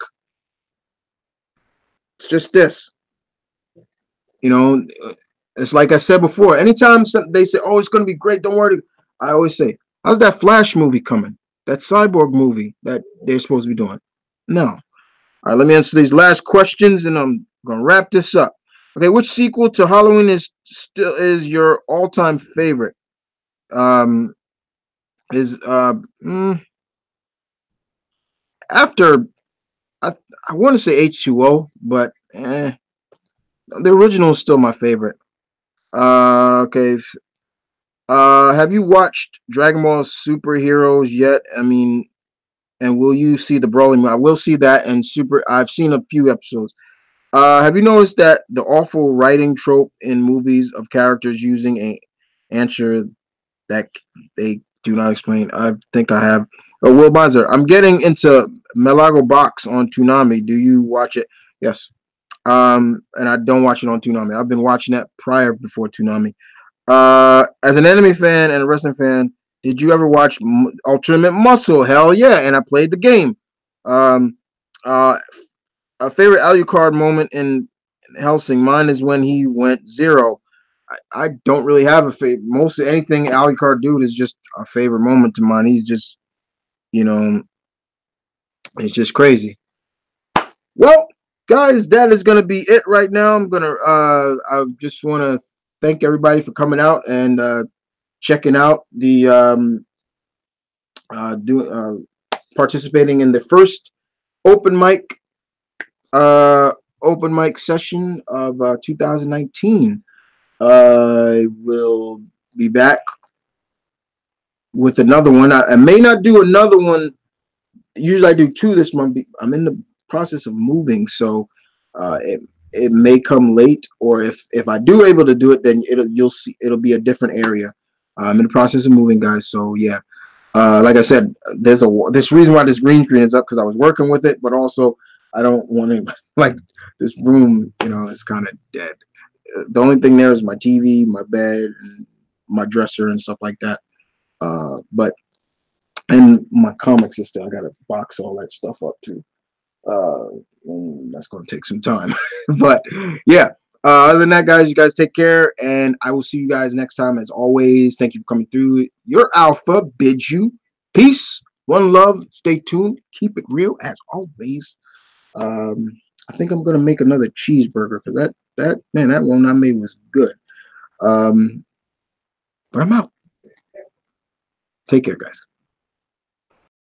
It's just this. You know, it's like I said before. Anytime they say, "Oh, it's going to be great," don't worry. I always say, "How's that Flash movie coming? That Cyborg movie that they're supposed to be doing?" No. All right, let me answer these last questions, and I'm gonna wrap this up. Okay, which sequel to Halloween is your all-time favorite? Um, is after I I want to say H2O, but the original is still my favorite. Okay. Have you watched Dragon Ball Superheroes yet? I mean, and will you see the Broly? I will see that and Super. I've seen a few episodes. Have you noticed that the awful writing trope in movies of characters using a answer that they do not explain? I think I have. Oh, Will Bonzer, I'm getting into Melago Box on Toonami. Do you watch it? Yes. And I don't watch it on Toonami. I've been watching that before Toonami. As an anime fan and a wrestling fan, did you ever watch Ultimate Muscle? Hell yeah, and I played the game. Um, uh, a favorite Alucard moment in Helsing. Mine is when he went zero. I don't really have a favorite. Most of anything Alucard dude is just a favorite moment to mine. He's just, you know, it's just crazy. Well, guys, that is gonna be it right now. I just wanna thank everybody for coming out and checking out the participating in the first open mic open mic session of 2019. I will be back with another one. I may not do another one. Usually I do two this month. I'm in the process of moving, so it may come late, or if I do able to do it, then you'll see it'll be a different area. I'm in the process of moving, guys. So yeah, like I said, this reason why this green screen is up because I was working with it, but also I don't want to like this room. You know, it's kind of dead. The only thing there is my TV, my bed, and my dresser and stuff like that. But and my comic system, I gotta box all that stuff up too. Uh, and that's gonna take some time. But yeah. Other than that, guys, you guys take care, and I will see you guys next time. As always, thank you for coming through. Your Alpha bids you peace, one love. Stay tuned. Keep it real as always. Um, I think I'm gonna make another cheeseburger because that one I made was good. But I'm out. Take care, guys.